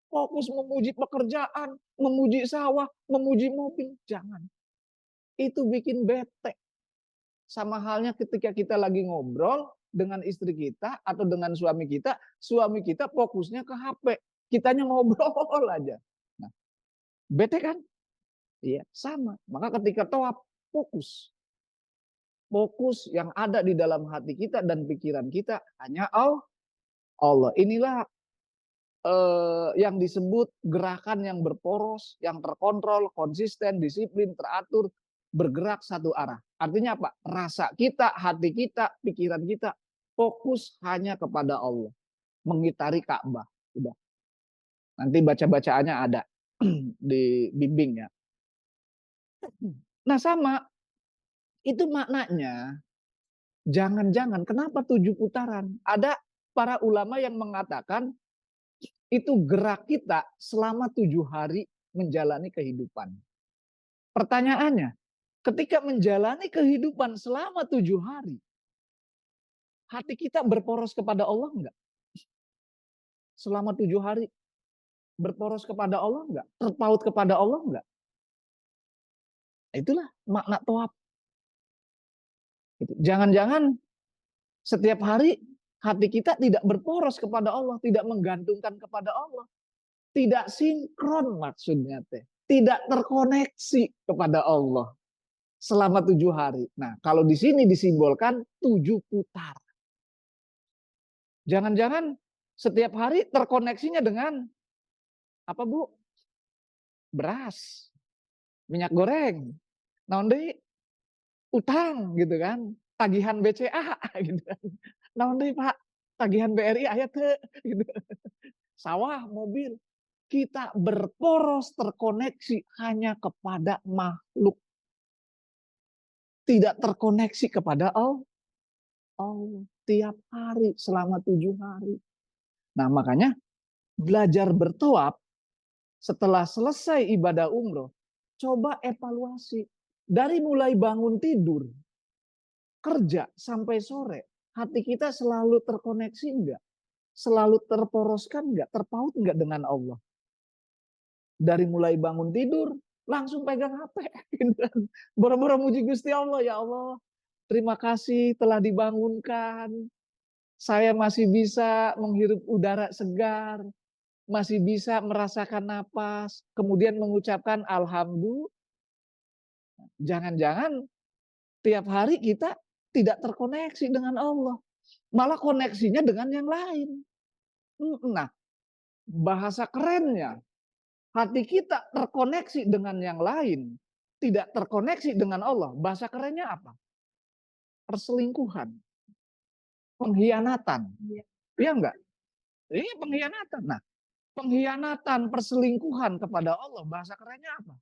Fokus memuji pekerjaan, memuji sawah, memuji mobil. Jangan. Itu bikin bete. Sama halnya ketika kita lagi ngobrol dengan istri kita atau dengan suami kita fokusnya ke HP. Kitanya ngobrol aja. Nah, bete kan? Iya, sama. Maka ketika tawaf, fokus. Fokus yang ada di dalam hati kita dan pikiran kita hanya Allah. Inilah yang disebut gerakan yang berporos, yang terkontrol, konsisten, disiplin, teratur, bergerak satu arah. Artinya apa? Rasa kita, hati kita, pikiran kita fokus hanya kepada Allah. Mengitari Ka'bah. Udah. Nanti baca-bacaannya ada di bimbing ya. Nah sama, itu maknanya jangan-jangan kenapa 7 putaran? Ada para ulama yang mengatakan itu gerak kita selama 7 hari menjalani kehidupan. Pertanyaannya, ketika menjalani kehidupan selama 7 hari, hati kita berporos kepada Allah enggak? Selama 7 hari berporos kepada Allah enggak? Terpaut kepada Allah enggak? Itulah makna tawaf. Jangan-jangan setiap hari hati kita tidak berporos kepada Allah, tidak menggantungkan kepada Allah. Tidak sinkron maksudnya teh. Tidak terkoneksi kepada Allah selama 7 hari. Nah, kalau di sini disimbolkan 7 putar. Jangan-jangan setiap hari terkoneksinya dengan apa Bu? Beras, minyak goreng, naon deui? Utang gitu kan, tagihan BCA gitu kan. Naon deui Pak? Tagihan BRI aya teu? Gitu. Sawah, mobil. Kita berporos terkoneksi hanya kepada makhluk. Tidak terkoneksi kepada Allah. Tiap hari selama 7 hari. Nah makanya belajar bertawaf setelah selesai ibadah umroh. Coba evaluasi. Dari mulai bangun tidur, kerja sampai sore, hati kita selalu terkoneksi enggak? Selalu terporoskan enggak? Terpaut enggak dengan Allah? Dari mulai bangun tidur, langsung pegang HP. Boro-boro muji Gusti Allah, ya Allah, terima kasih telah dibangunkan. Saya masih bisa menghirup udara segar, masih bisa merasakan napas, kemudian mengucapkan alhamdulillah. Jangan-jangan tiap hari kita tidak terkoneksi dengan Allah, malah koneksinya dengan yang lain. Nah, bahasa kerennya, hati kita terkoneksi dengan yang lain, tidak terkoneksi dengan Allah. Bahasa kerennya apa? Perselingkuhan, pengkhianatan. Iya enggak? Ini pengkhianatan. Nah, pengkhianatan, perselingkuhan kepada Allah, bahasa kerennya apa?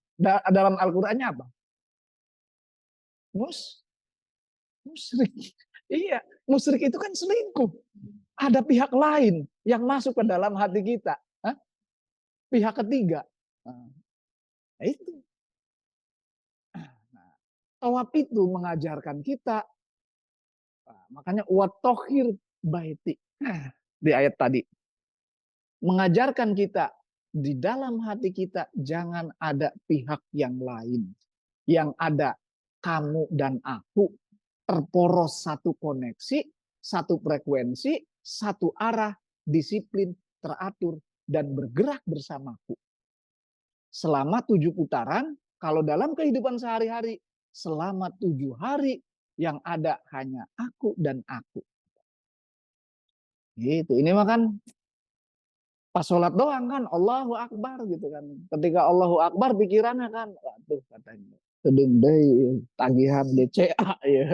Dalam Al-Qur'annya apa? Musyrik. Iya, musyrik itu kan selingkuh. Ada pihak lain yang masuk ke dalam hati kita. Hah? Pihak ketiga. Nah, itu. Nah, tawaf itu mengajarkan kita. Makanya watohir baiti. Di ayat tadi. Mengajarkan kita di dalam hati kita jangan ada pihak yang lain. Yang ada kamu dan aku terporos satu koneksi, satu frekuensi, satu arah, disiplin, teratur, dan bergerak bersamaku. Selama 7 putaran, kalau dalam kehidupan sehari-hari, selama 7 hari, yang ada hanya aku dan aku. Gitu. Ini mah kan pas sholat doang kan, Allahu Akbar gitu kan. Ketika Allahu Akbar pikirannya kan, waduh katanya. Sedeng deh, tagihan BCA ya,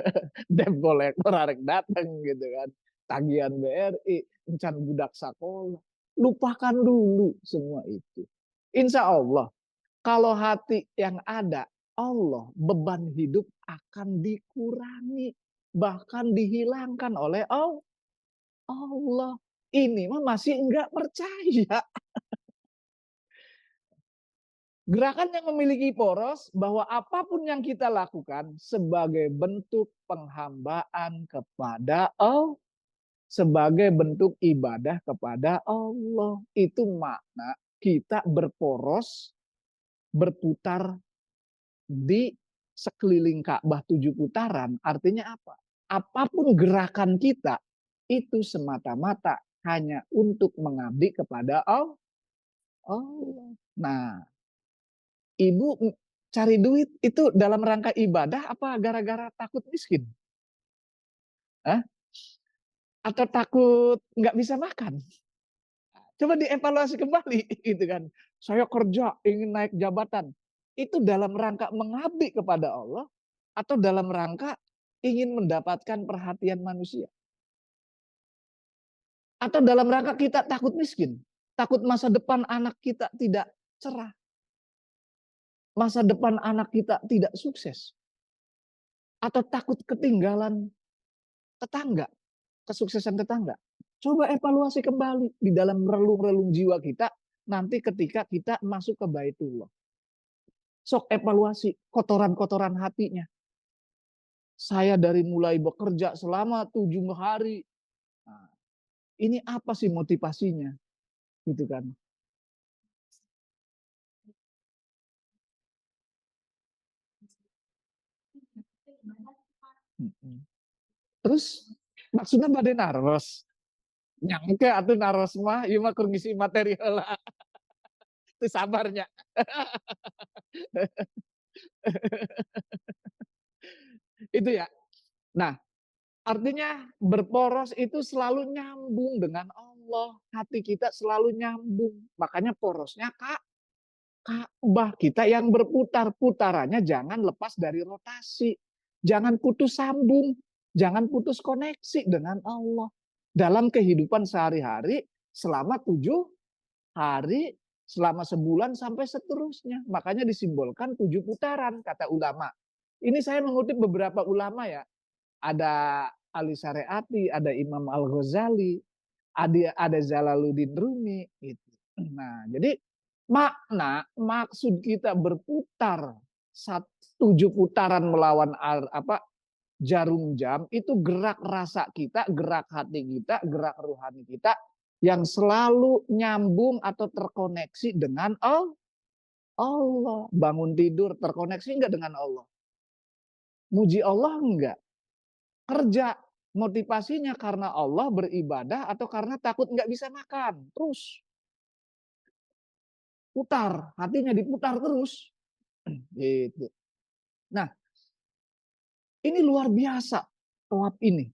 debt collector arek dateng gitu kan. Tagihan BRI, encan budak sekolah. Lupakan dulu semua itu. Insya Allah, kalau hati yang ada Allah, beban hidup akan dikurangi. Bahkan dihilangkan oleh Allah. Ini mah masih enggak percaya. Gerakan yang memiliki poros bahwa apapun yang kita lakukan sebagai bentuk penghambaan kepada Allah, sebagai bentuk ibadah kepada Allah. Itu makna kita berporos, berputar di sekeliling Ka'bah 7 putaran. Artinya apa? Apapun gerakan kita itu semata-mata hanya untuk mengabdi kepada Allah. Nah, ibu cari duit itu dalam rangka ibadah apa gara-gara takut miskin? Hah? Atau takut nggak bisa makan? Coba dievaluasi kembali gitu kan. Saya kerja ingin naik jabatan. Itu dalam rangka mengabdi kepada Allah atau dalam rangka ingin mendapatkan perhatian manusia? Atau dalam rangka kita takut miskin? Takut masa depan anak kita tidak cerah? Masa depan anak kita tidak sukses? Atau takut ketinggalan tetangga, kesuksesan tetangga? Coba evaluasi kembali di dalam relung-relung jiwa kita nanti ketika kita masuk ke Baitullah. Sok evaluasi kotoran-kotoran hatinya. Saya dari mulai bekerja selama 7 hari. Nah, ini apa sih motivasinya? Gitu kan. Terus maksudnya badai naros. Nyangke atuh naros mah, ieu mah keur ngisi materi heula. Teu sabarnya. Itu ya. Nah, artinya berporos itu selalu nyambung dengan Allah. Hati kita selalu nyambung. Makanya porosnya Ka'bah kita yang berputar. Putarannya jangan lepas dari rotasi. Jangan putus sambung. Jangan putus koneksi dengan Allah. Dalam kehidupan sehari-hari selama 7 hari, selama sebulan sampai seterusnya. Makanya disimbolkan 7 putaran kata ulama. Ini saya mengutip beberapa ulama ya. Ada Ali Syariati, ada Imam Al-Ghazali, ada Jalaluddin Rumi. Gitu. Nah, jadi Makna, maksud kita berputar 7 putaran melawan jarum jam, itu gerak rasa kita, gerak hati kita, gerak rohani kita yang selalu nyambung atau terkoneksi dengan Allah. Bangun tidur terkoneksi enggak dengan Allah? Muji Allah enggak? Kerja motivasinya karena Allah, beribadah atau karena takut enggak bisa makan? Terus putar, hatinya diputar terus. Gitu. Nah, ini luar biasa toab ini.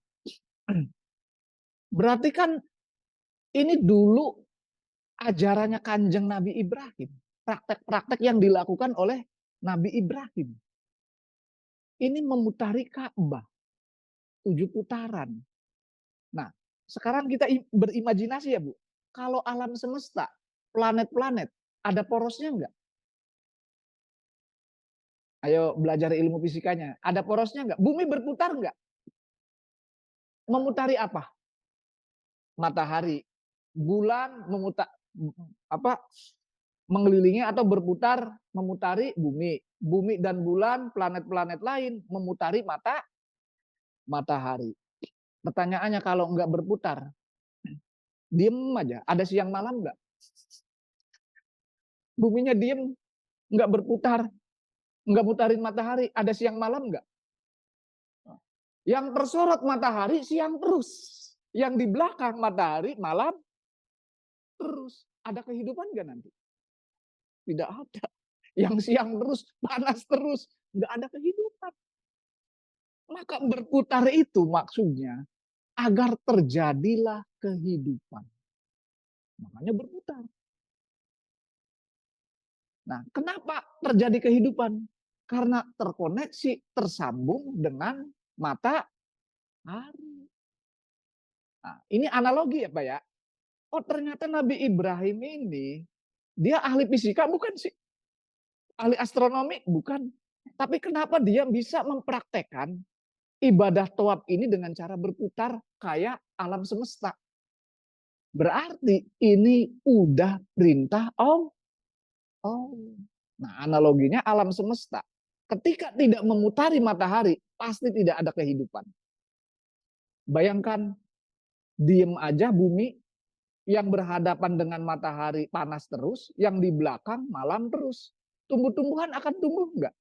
Berarti kan ini dulu ajarannya Kanjeng Nabi Ibrahim. Praktek-praktek yang dilakukan oleh Nabi Ibrahim. Ini memutari Ka'bah 7 putaran. Nah, sekarang kita berimajinasi ya Bu. Kalau alam semesta, planet-planet, ada porosnya enggak? Ayo belajar ilmu fisikanya. Ada porosnya enggak? Bumi berputar enggak? Memutari apa? Matahari. Bulan mengelilingi atau berputar memutari bumi. Bumi dan bulan, planet-planet lain memutari matahari. Pertanyaannya kalau enggak berputar, diem aja. Ada siang malam enggak? Buminya diem, enggak berputar, enggak mutarin matahari. Ada siang malam enggak? Yang tersorot matahari siang terus. Yang di belakang matahari malam terus. Ada kehidupan enggak nanti? Tidak ada. Yang siang terus, panas terus. Enggak ada kehidupan. Maka berputar itu maksudnya agar terjadilah kehidupan. Makanya berputar. Nah, kenapa terjadi kehidupan? Karena terkoneksi, tersambung dengan matahari. Nah, ini analogi ya Pak ya. Oh ternyata Nabi Ibrahim ini, dia ahli fisika bukan sih? Ahli astronomi bukan. Tapi kenapa dia bisa mempraktekkan ibadah toab ini dengan cara berputar kayak alam semesta? Berarti ini udah perintah Allah. Nah analoginya alam semesta. Ketika tidak memutari matahari, pasti tidak ada kehidupan. Bayangkan, diem aja bumi yang berhadapan dengan matahari panas terus, yang di belakang malam terus. Tumbuh-tumbuhan akan tumbuh enggak?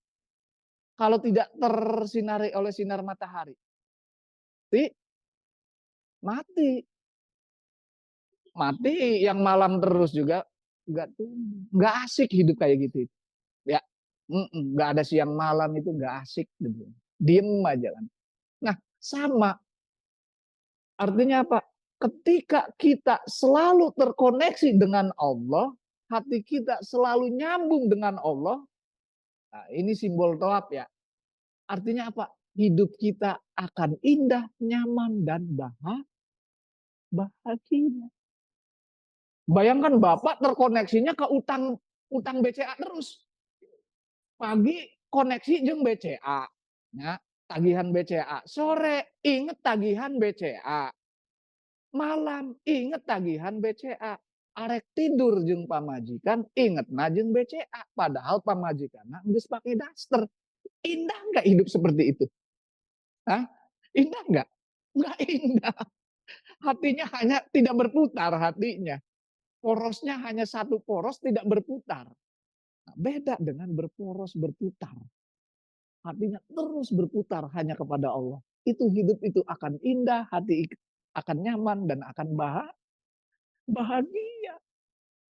Kalau tidak tersinari oleh sinar matahari. Mati. Mati yang malam terus juga enggak tumbuh. Enggak asik hidup kayak gitu. Ya, enggak ada siang malam itu enggak asik gitu. Diem aja kan. Nah, sama. Artinya apa? Ketika kita selalu terkoneksi dengan Allah, hati kita selalu nyambung dengan Allah. Nah, ini simbol toab ya. Artinya apa? Hidup kita akan indah, nyaman, dan bahagia. Bayangkan Bapak terkoneksinya ke utang BCA terus. Pagi koneksi jeung BCA. Ya, tagihan BCA. Sore inget tagihan BCA. Malam inget tagihan BCA. Arek tidur jeung pamajikan inget jeung BCA. Padahal pamajikan geus pakai daster. Indah nggak hidup seperti itu? Hah? Indah nggak? Nggak indah. Hatinya hanya tidak berputar hatinya. Porosnya hanya satu poros tidak berputar. Nah, beda dengan berporos berputar. Hatinya terus berputar hanya kepada Allah. Itu hidup itu akan indah, hati akan nyaman dan akan bahagia.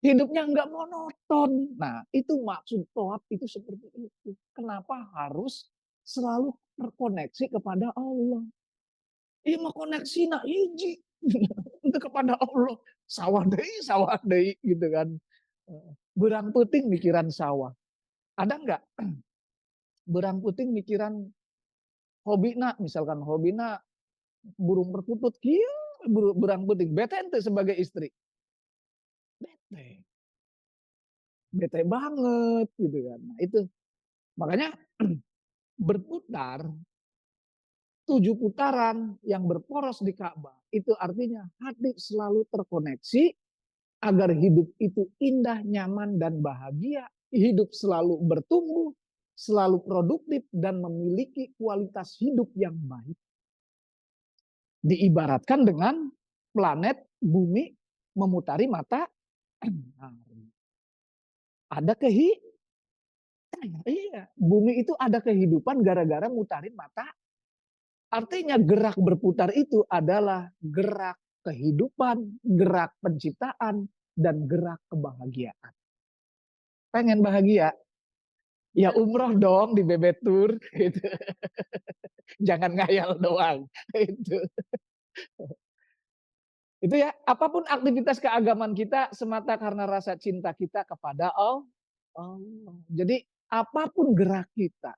Hidupnya enggak monoton. Nah, itu maksud toab itu seperti itu. Kenapa harus selalu terkoneksi kepada Allah? Iya mau koneksi nak hiji untuk kepada Allah. Sawah deui gitu kan. Berang puting mikiran sawah. Ada enggak berang puting mikiran hobina, misalkan hobina burung perkutut, kieu berang puting. Bete ente sebagai istri. Bete. Bete banget gitu kan. Nah, itu makanya berputar 7 putaran yang berporos di Ka'bah. Itu artinya hati selalu terkoneksi agar hidup itu indah, nyaman, dan bahagia. Hidup selalu bertumbuh, selalu produktif, dan memiliki kualitas hidup yang baik. Diibaratkan dengan planet bumi memutari matahari. Ada iya, bumi itu ada kehidupan gara-gara mutarin mata. Artinya gerak berputar itu adalah gerak kehidupan, gerak penciptaan, dan gerak kebahagiaan. Pengen bahagia? Ya umroh dong di Bebetur gitu. Jangan ngayal doang. Itu ya, apapun aktivitas keagamaan kita semata karena rasa cinta kita kepada Allah. Jadi apapun gerak kita,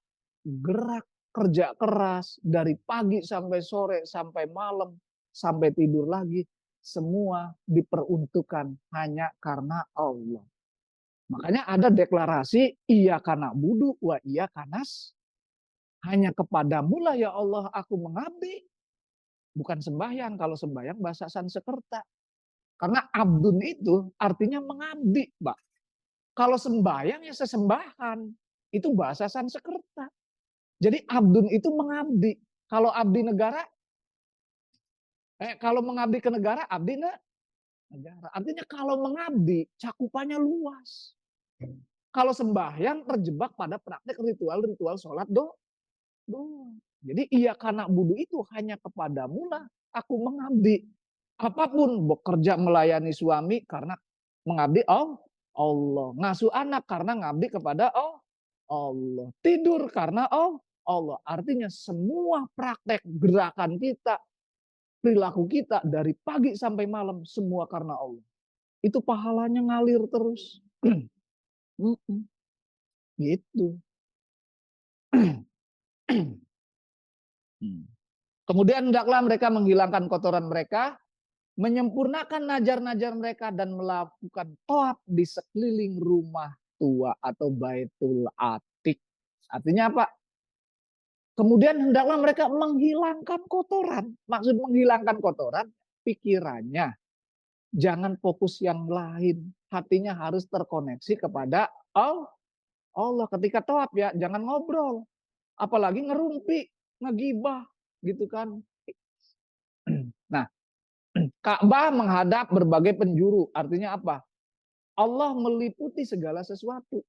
gerak kerja keras dari pagi sampai sore, sampai malam, sampai tidur lagi, semua diperuntukkan hanya karena Allah. Makanya ada deklarasi iya karena budu wa iya kanas. Hanya kepadamu lah ya Allah aku mengabdi. Bukan sembahyang. Kalau sembahyang bahasa Sanskerta. Karena abdun itu artinya mengabdi, Mbak. Kalau sembahyang ya sesembahan. Itu bahasa Sanskerta. Jadi abdun itu mengabdi. Kalau abdi negara, kalau mengabdi ke negara, abdi negara. Artinya kalau mengabdi, cakupannya luas. Kalau sembahyang terjebak pada praktek ritual-ritual sholat doang. Jadi iya karena budu itu hanya kepadamu lah aku mengabdi. Apapun bekerja melayani suami karena mengabdi Allah. Ngasuh anak karena ngabdi kepada Allah. Tidur karena Allah. Artinya semua praktek gerakan kita, perilaku kita dari pagi sampai malam semua karena Allah. Itu pahalanya ngalir terus. Gitu. Kemudian hendaklah mereka menghilangkan kotoran mereka, menyempurnakan najar-najar mereka dan melakukan tawaf di sekeliling rumah tua atau Baitul Atiq. Artinya apa? Kemudian hendaklah mereka menghilangkan kotoran. Maksud menghilangkan kotoran, pikirannya. Jangan fokus yang lain. Hatinya harus terkoneksi kepada Allah. Ketika tawaf ya, jangan ngobrol. Apalagi ngerumpi, ngegibah, gitu kan. Nah, Ka'bah menghadap berbagai penjuru. Artinya apa? Allah meliputi segala sesuatu.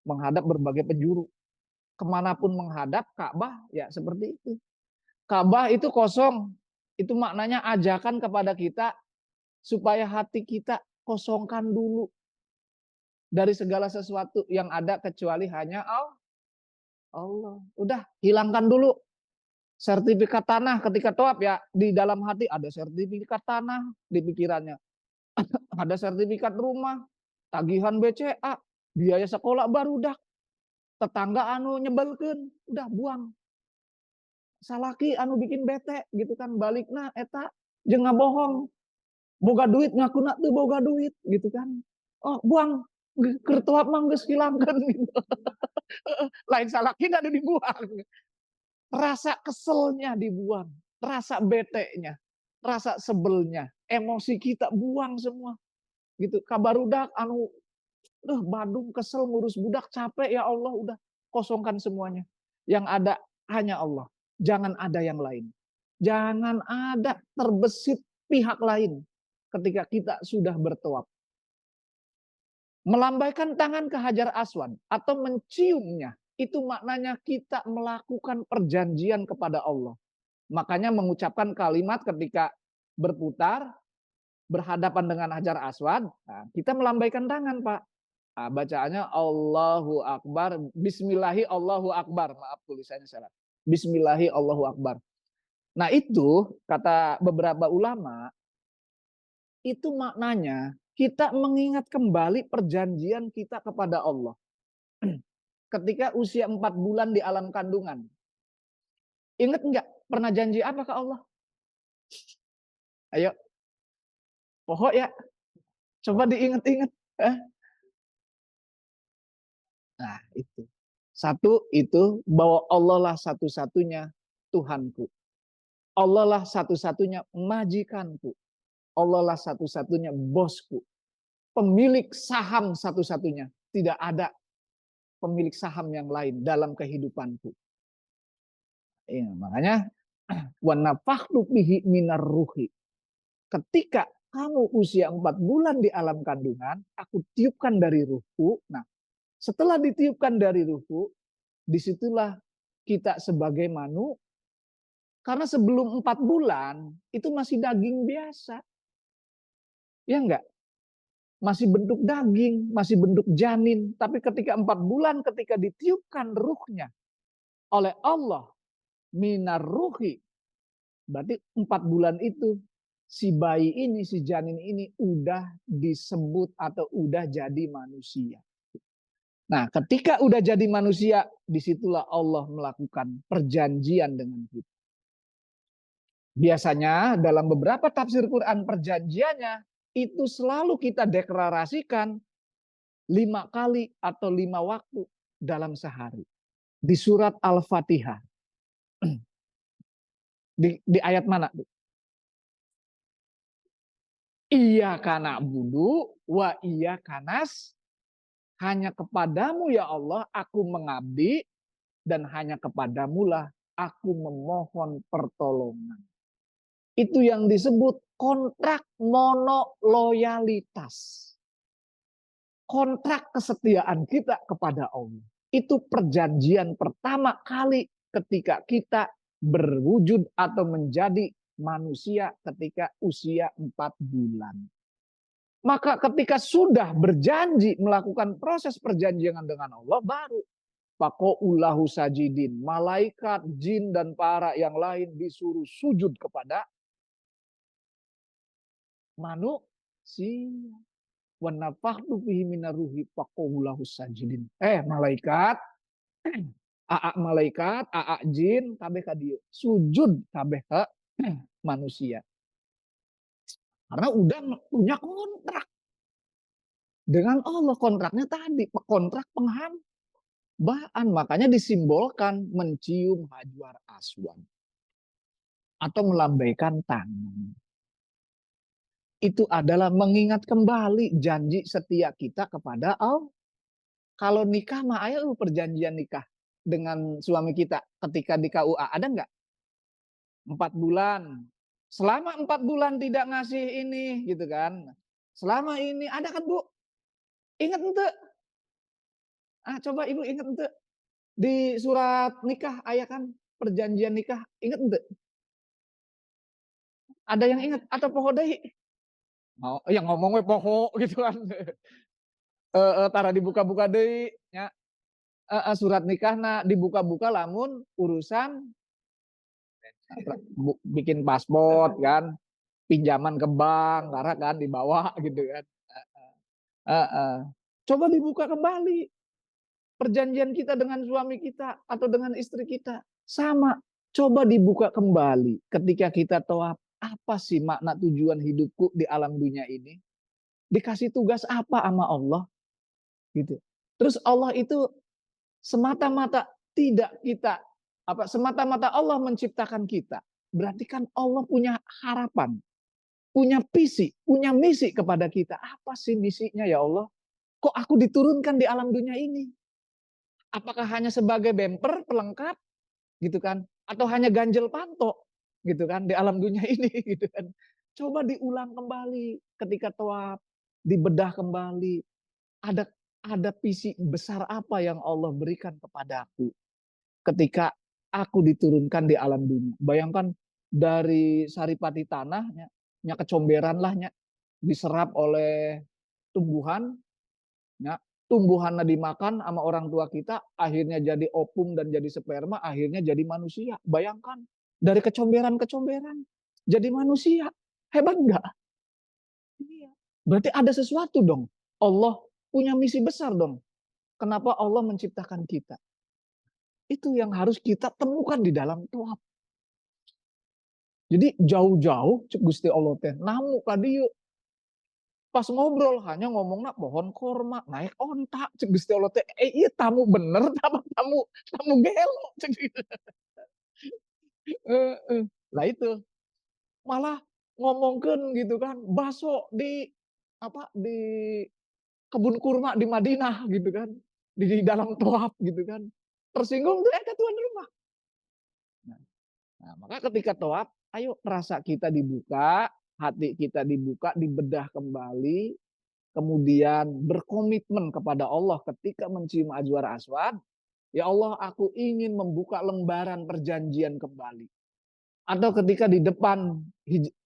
Menghadap berbagai penjuru. Kemanapun menghadap Ka'bah, ya seperti itu. Ka'bah itu kosong. Itu maknanya ajakan kepada kita supaya hati kita kosongkan dulu dari segala sesuatu yang ada kecuali hanya Allah. Udah, hilangkan dulu sertifikat tanah ketika tawaf ya. Di dalam hati ada sertifikat tanah di pikirannya. Ada sertifikat rumah, tagihan BCA, biaya sekolah barudak, tetangga anu nyebelkeun, udah buang. Salaki anu bikin bete gitu kan, balikna eta jeung ngabohong. Boga duit ngakuna teu boga duit gitu kan. Oh, buang keur tawaf mah geus hilangkeun gitu. Lain salakina anu dibuang. Rasa keselnya dibuang, rasa betenya, rasa sebelnya, emosi kita buang semua. Gitu. Kabarudak anu Badung kesel ngurus budak capek ya Allah udah kosongkan semuanya. Yang ada hanya Allah. Jangan ada yang lain. Jangan ada terbesit pihak lain ketika kita sudah bertawaf. Melambaikan tangan ke Hajar Aswad atau menciumnya itu maknanya kita melakukan perjanjian kepada Allah. Makanya mengucapkan kalimat ketika berputar berhadapan dengan Hajar Aswad, nah, kita melambaikan tangan, Pak. Nah, bacaannya Allahu Akbar, Bismillahi Allahu Akbar. Maaf tulisannya salah. Bismillahi Allahu Akbar. Nah itu kata beberapa ulama, itu maknanya kita mengingat kembali perjanjian kita kepada Allah. Ketika usia 4 bulan di alam kandungan. Ingat enggak pernah janji apa ke Allah? Ayo. Pokok ya. Coba diingat-ingat. Nah itu. Satu itu bahwa Allah lah satu-satunya Tuhanku. Allah lah satu-satunya majikanku. Allah lah satu-satunya bosku. Pemilik saham satu-satunya. Tidak ada pemilik saham yang lain dalam kehidupanku. Ya, makanya wa nafakhtu fihi minar ruhi. Ketika kamu usia 4 bulan di alam kandungan, aku tiupkan dari ruhku. Nah, setelah ditiupkan dari ruhku, disitulah kita sebagai karena sebelum 4 bulan itu masih daging biasa. Ya enggak? Masih bentuk daging, masih bentuk janin. Tapi ketika 4 bulan, ketika ditiupkan ruhnya oleh Allah, minar ruhi, berarti 4 bulan itu si bayi ini, si janin ini udah disebut atau udah jadi manusia. Nah, ketika udah jadi manusia, disitulah Allah melakukan perjanjian dengan kita. Biasanya dalam beberapa tafsir Quran perjanjiannya itu selalu kita deklarasikan 5 kali atau 5 waktu dalam sehari. Di surat Al-Fatihah. Di ayat mana? Iyyaka na'budu wa iyyaka hanya kepadamu ya Allah aku mengabdi dan hanya kepadamu lah aku memohon pertolongan. Itu yang disebut kontrak monoloyalitas. Kontrak kesetiaan kita kepada Allah. Itu perjanjian pertama kali ketika kita berwujud atau menjadi manusia ketika usia 4 bulan. Maka ketika sudah berjanji melakukan proses perjanjian dengan Allah, baru faqaulahu sajidin. Malaikat, jin, dan para yang lain disuruh sujud kepada manusia. Wa nafakhtu fihi minar ruhi faqaulahu sajidin. Malaikat, malaikat, jin, kabeh ka dieu. Sujud kabeh ka manusia. Karena udah punya kontrak dengan Allah. Kontraknya tadi, kontrak penghambaan. Makanya disimbolkan mencium hajar aswad. Atau melambaikan tangan. Itu adalah mengingat kembali janji setia kita kepada Allah. Kalau nikah mah ayo perjanjian nikah dengan suami kita ketika di KUA. Ada nggak? 4 bulan. Selama 4 bulan tidak ngasih ini gitu kan. Selama ini ada kan Bu? Ingat ente? Coba Ibu ingat ente? Di surat nikah ayat kan perjanjian nikah. Ingat ente? Ada yang ingat atau poho deui? Oh, yang ngomong we poho gitu kan. Tara dibuka-buka deui nya. Surat nikahna dibuka-buka lamun urusan bikin paspor kan, pinjaman ke bank, karena kan dibawa gitu kan. Coba dibuka kembali perjanjian kita dengan suami kita atau dengan istri kita sama. Coba dibuka kembali ketika kita tahu apa sih makna tujuan hidupku di alam dunia ini. Dikasih tugas apa sama Allah gitu. Terus Allah itu semata-mata tidak kita semata-mata Allah menciptakan kita. Berarti kan Allah punya harapan, punya visi, punya misi kepada kita. Apa sih misinya ya Allah? Kok aku diturunkan di alam dunia ini? Apakah hanya sebagai bemper, pelengkap gitu kan? Atau hanya ganjel panto gitu kan di alam dunia ini gitu kan? Coba diulang kembali ketika tawaf, dibedah kembali. Ada visi besar apa yang Allah berikan kepadaku ketika aku diturunkan di alam dunia. Bayangkan dari saripati tanahnya, kecomberan lahnya diserap oleh tumbuhan, tumbuhannya dimakan sama orang tua kita, akhirnya jadi opum dan jadi sperma, akhirnya jadi manusia. Bayangkan dari kecomberan jadi manusia, hebat nggak? Iya. Berarti ada sesuatu dong. Allah punya misi besar dong. Kenapa Allah menciptakan kita? Itu yang harus kita temukan di dalam tawaf. Jadi jauh-jauh cek Gusti Allah teh namu ka dieu. Pas ngobrol hanya ngomongna pohon korma, naik onta cek Gusti Allah teh. Ieu tamu bener tamu gelo cek. Lah itu. Malah ngomongkeun gitu kan, bakso di apa, di kebun kurma di Madinah gitu kan, di dalam toab gitu kan. Tersinggung tuh eta tuan rumah. Nah, maka ketika toab, ayo rasa kita dibuka, hati kita dibuka, dibedah kembali, kemudian berkomitmen kepada Allah ketika mencium Hajar Aswad, ya Allah aku ingin membuka lembaran perjanjian kembali. Atau ketika di depan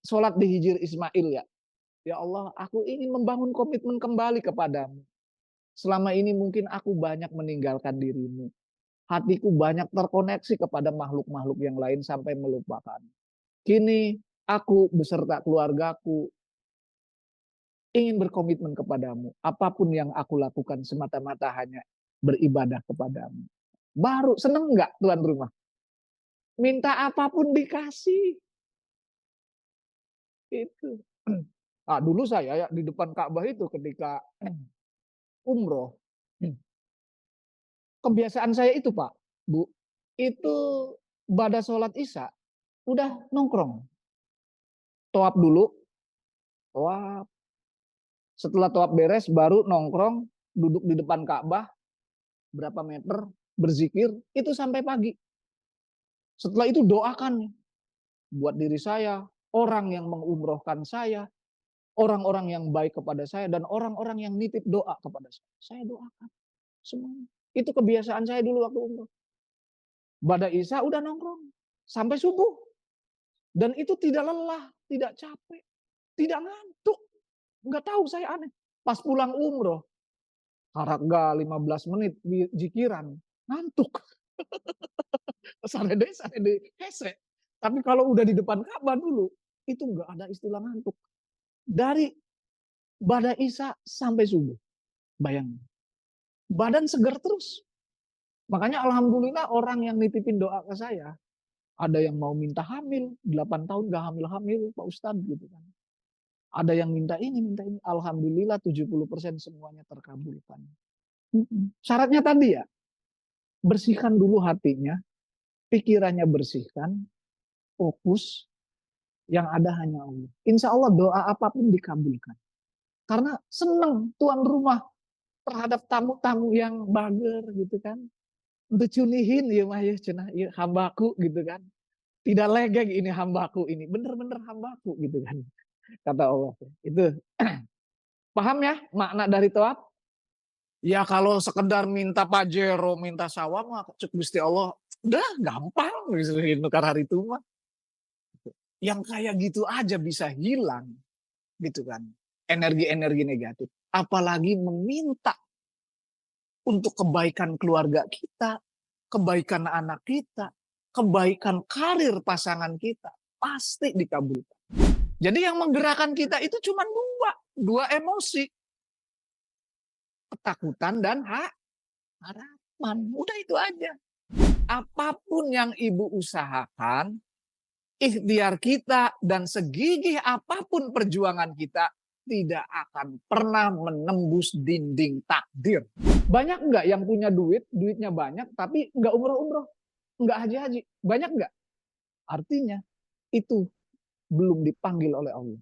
sholat di Hijr Ismail ya, ya Allah aku ingin membangun komitmen kembali kepadamu. Selama ini mungkin aku banyak meninggalkan dirimu. Hatiku banyak terkoneksi kepada makhluk-makhluk yang lain sampai melupakan. Kini aku beserta keluargaku ingin berkomitmen kepadamu. Apapun yang aku lakukan semata-mata hanya beribadah kepadamu. Baru seneng nggak tuan rumah? Minta apapun dikasih. Itu. Nah, dulu saya ya di depan Ka'bah itu ketika umroh. Kebiasaan saya itu Pak, Bu, itu pada sholat Isya udah nongkrong. Toab dulu, toab. Setelah toab beres baru nongkrong, duduk di depan Ka'bah berapa meter, berzikir, itu sampai pagi. Setelah itu doakan buat diri saya, orang yang mengumrohkan saya, orang-orang yang baik kepada saya, dan orang-orang yang nitip doa kepada saya. Saya doakan semuanya. Itu kebiasaan saya dulu waktu umroh. Bada Isya udah nongkrong sampai subuh. Dan itu tidak lelah, tidak capek, tidak ngantuk. Nggak tahu saya aneh. Pas pulang umroh, harga 15 menit jikiran, ngantuk. Sarede, sarede, hese. Tapi kalau udah di depan Ka'bah dulu, itu nggak ada istilah ngantuk. Dari bada Isya sampai subuh. Bayangin. Badan segar terus. Makanya alhamdulillah orang yang nitipin doa ke saya, ada yang mau minta hamil, 8 tahun gak hamil-hamil Pak Ustadz gitu kan. Ada yang minta ini, minta ini. Alhamdulillah 70% semuanya terkabulkan. Syaratnya tadi ya, bersihkan dulu hatinya, pikirannya bersihkan, fokus, yang ada hanya Allah. Insya Allah doa apapun dikabulkan. Karena senang tuan rumah terhadap tamu-tamu yang bager gitu kan. Untuk cunihin ya mah ya cenah ya hambaku gitu kan. Tidak legeng ini hambaku ini, bener-bener hambaku gitu kan. Kata Allah. Itu paham ya makna dari toab? Ya kalau sekedar minta pajero, minta sawah mah cek Gusti Allah, udah gampang gitu nukar hari itu mah. Yang kayak gitu aja bisa hilang gitu kan. Energi-energi negatif. Apalagi meminta untuk kebaikan keluarga kita, kebaikan anak kita, kebaikan karir pasangan kita, pasti dikabulkan. Jadi yang menggerakkan kita itu cuma dua emosi. Ketakutan dan harapan. Udah itu aja. Apapun yang ibu usahakan, ikhtiar kita dan segigih apapun perjuangan kita, tidak akan pernah menembus dinding takdir. Banyak enggak yang punya duit, duitnya banyak, tapi enggak umroh-umroh, enggak haji-haji? Banyak enggak? Artinya itu belum dipanggil oleh Allah.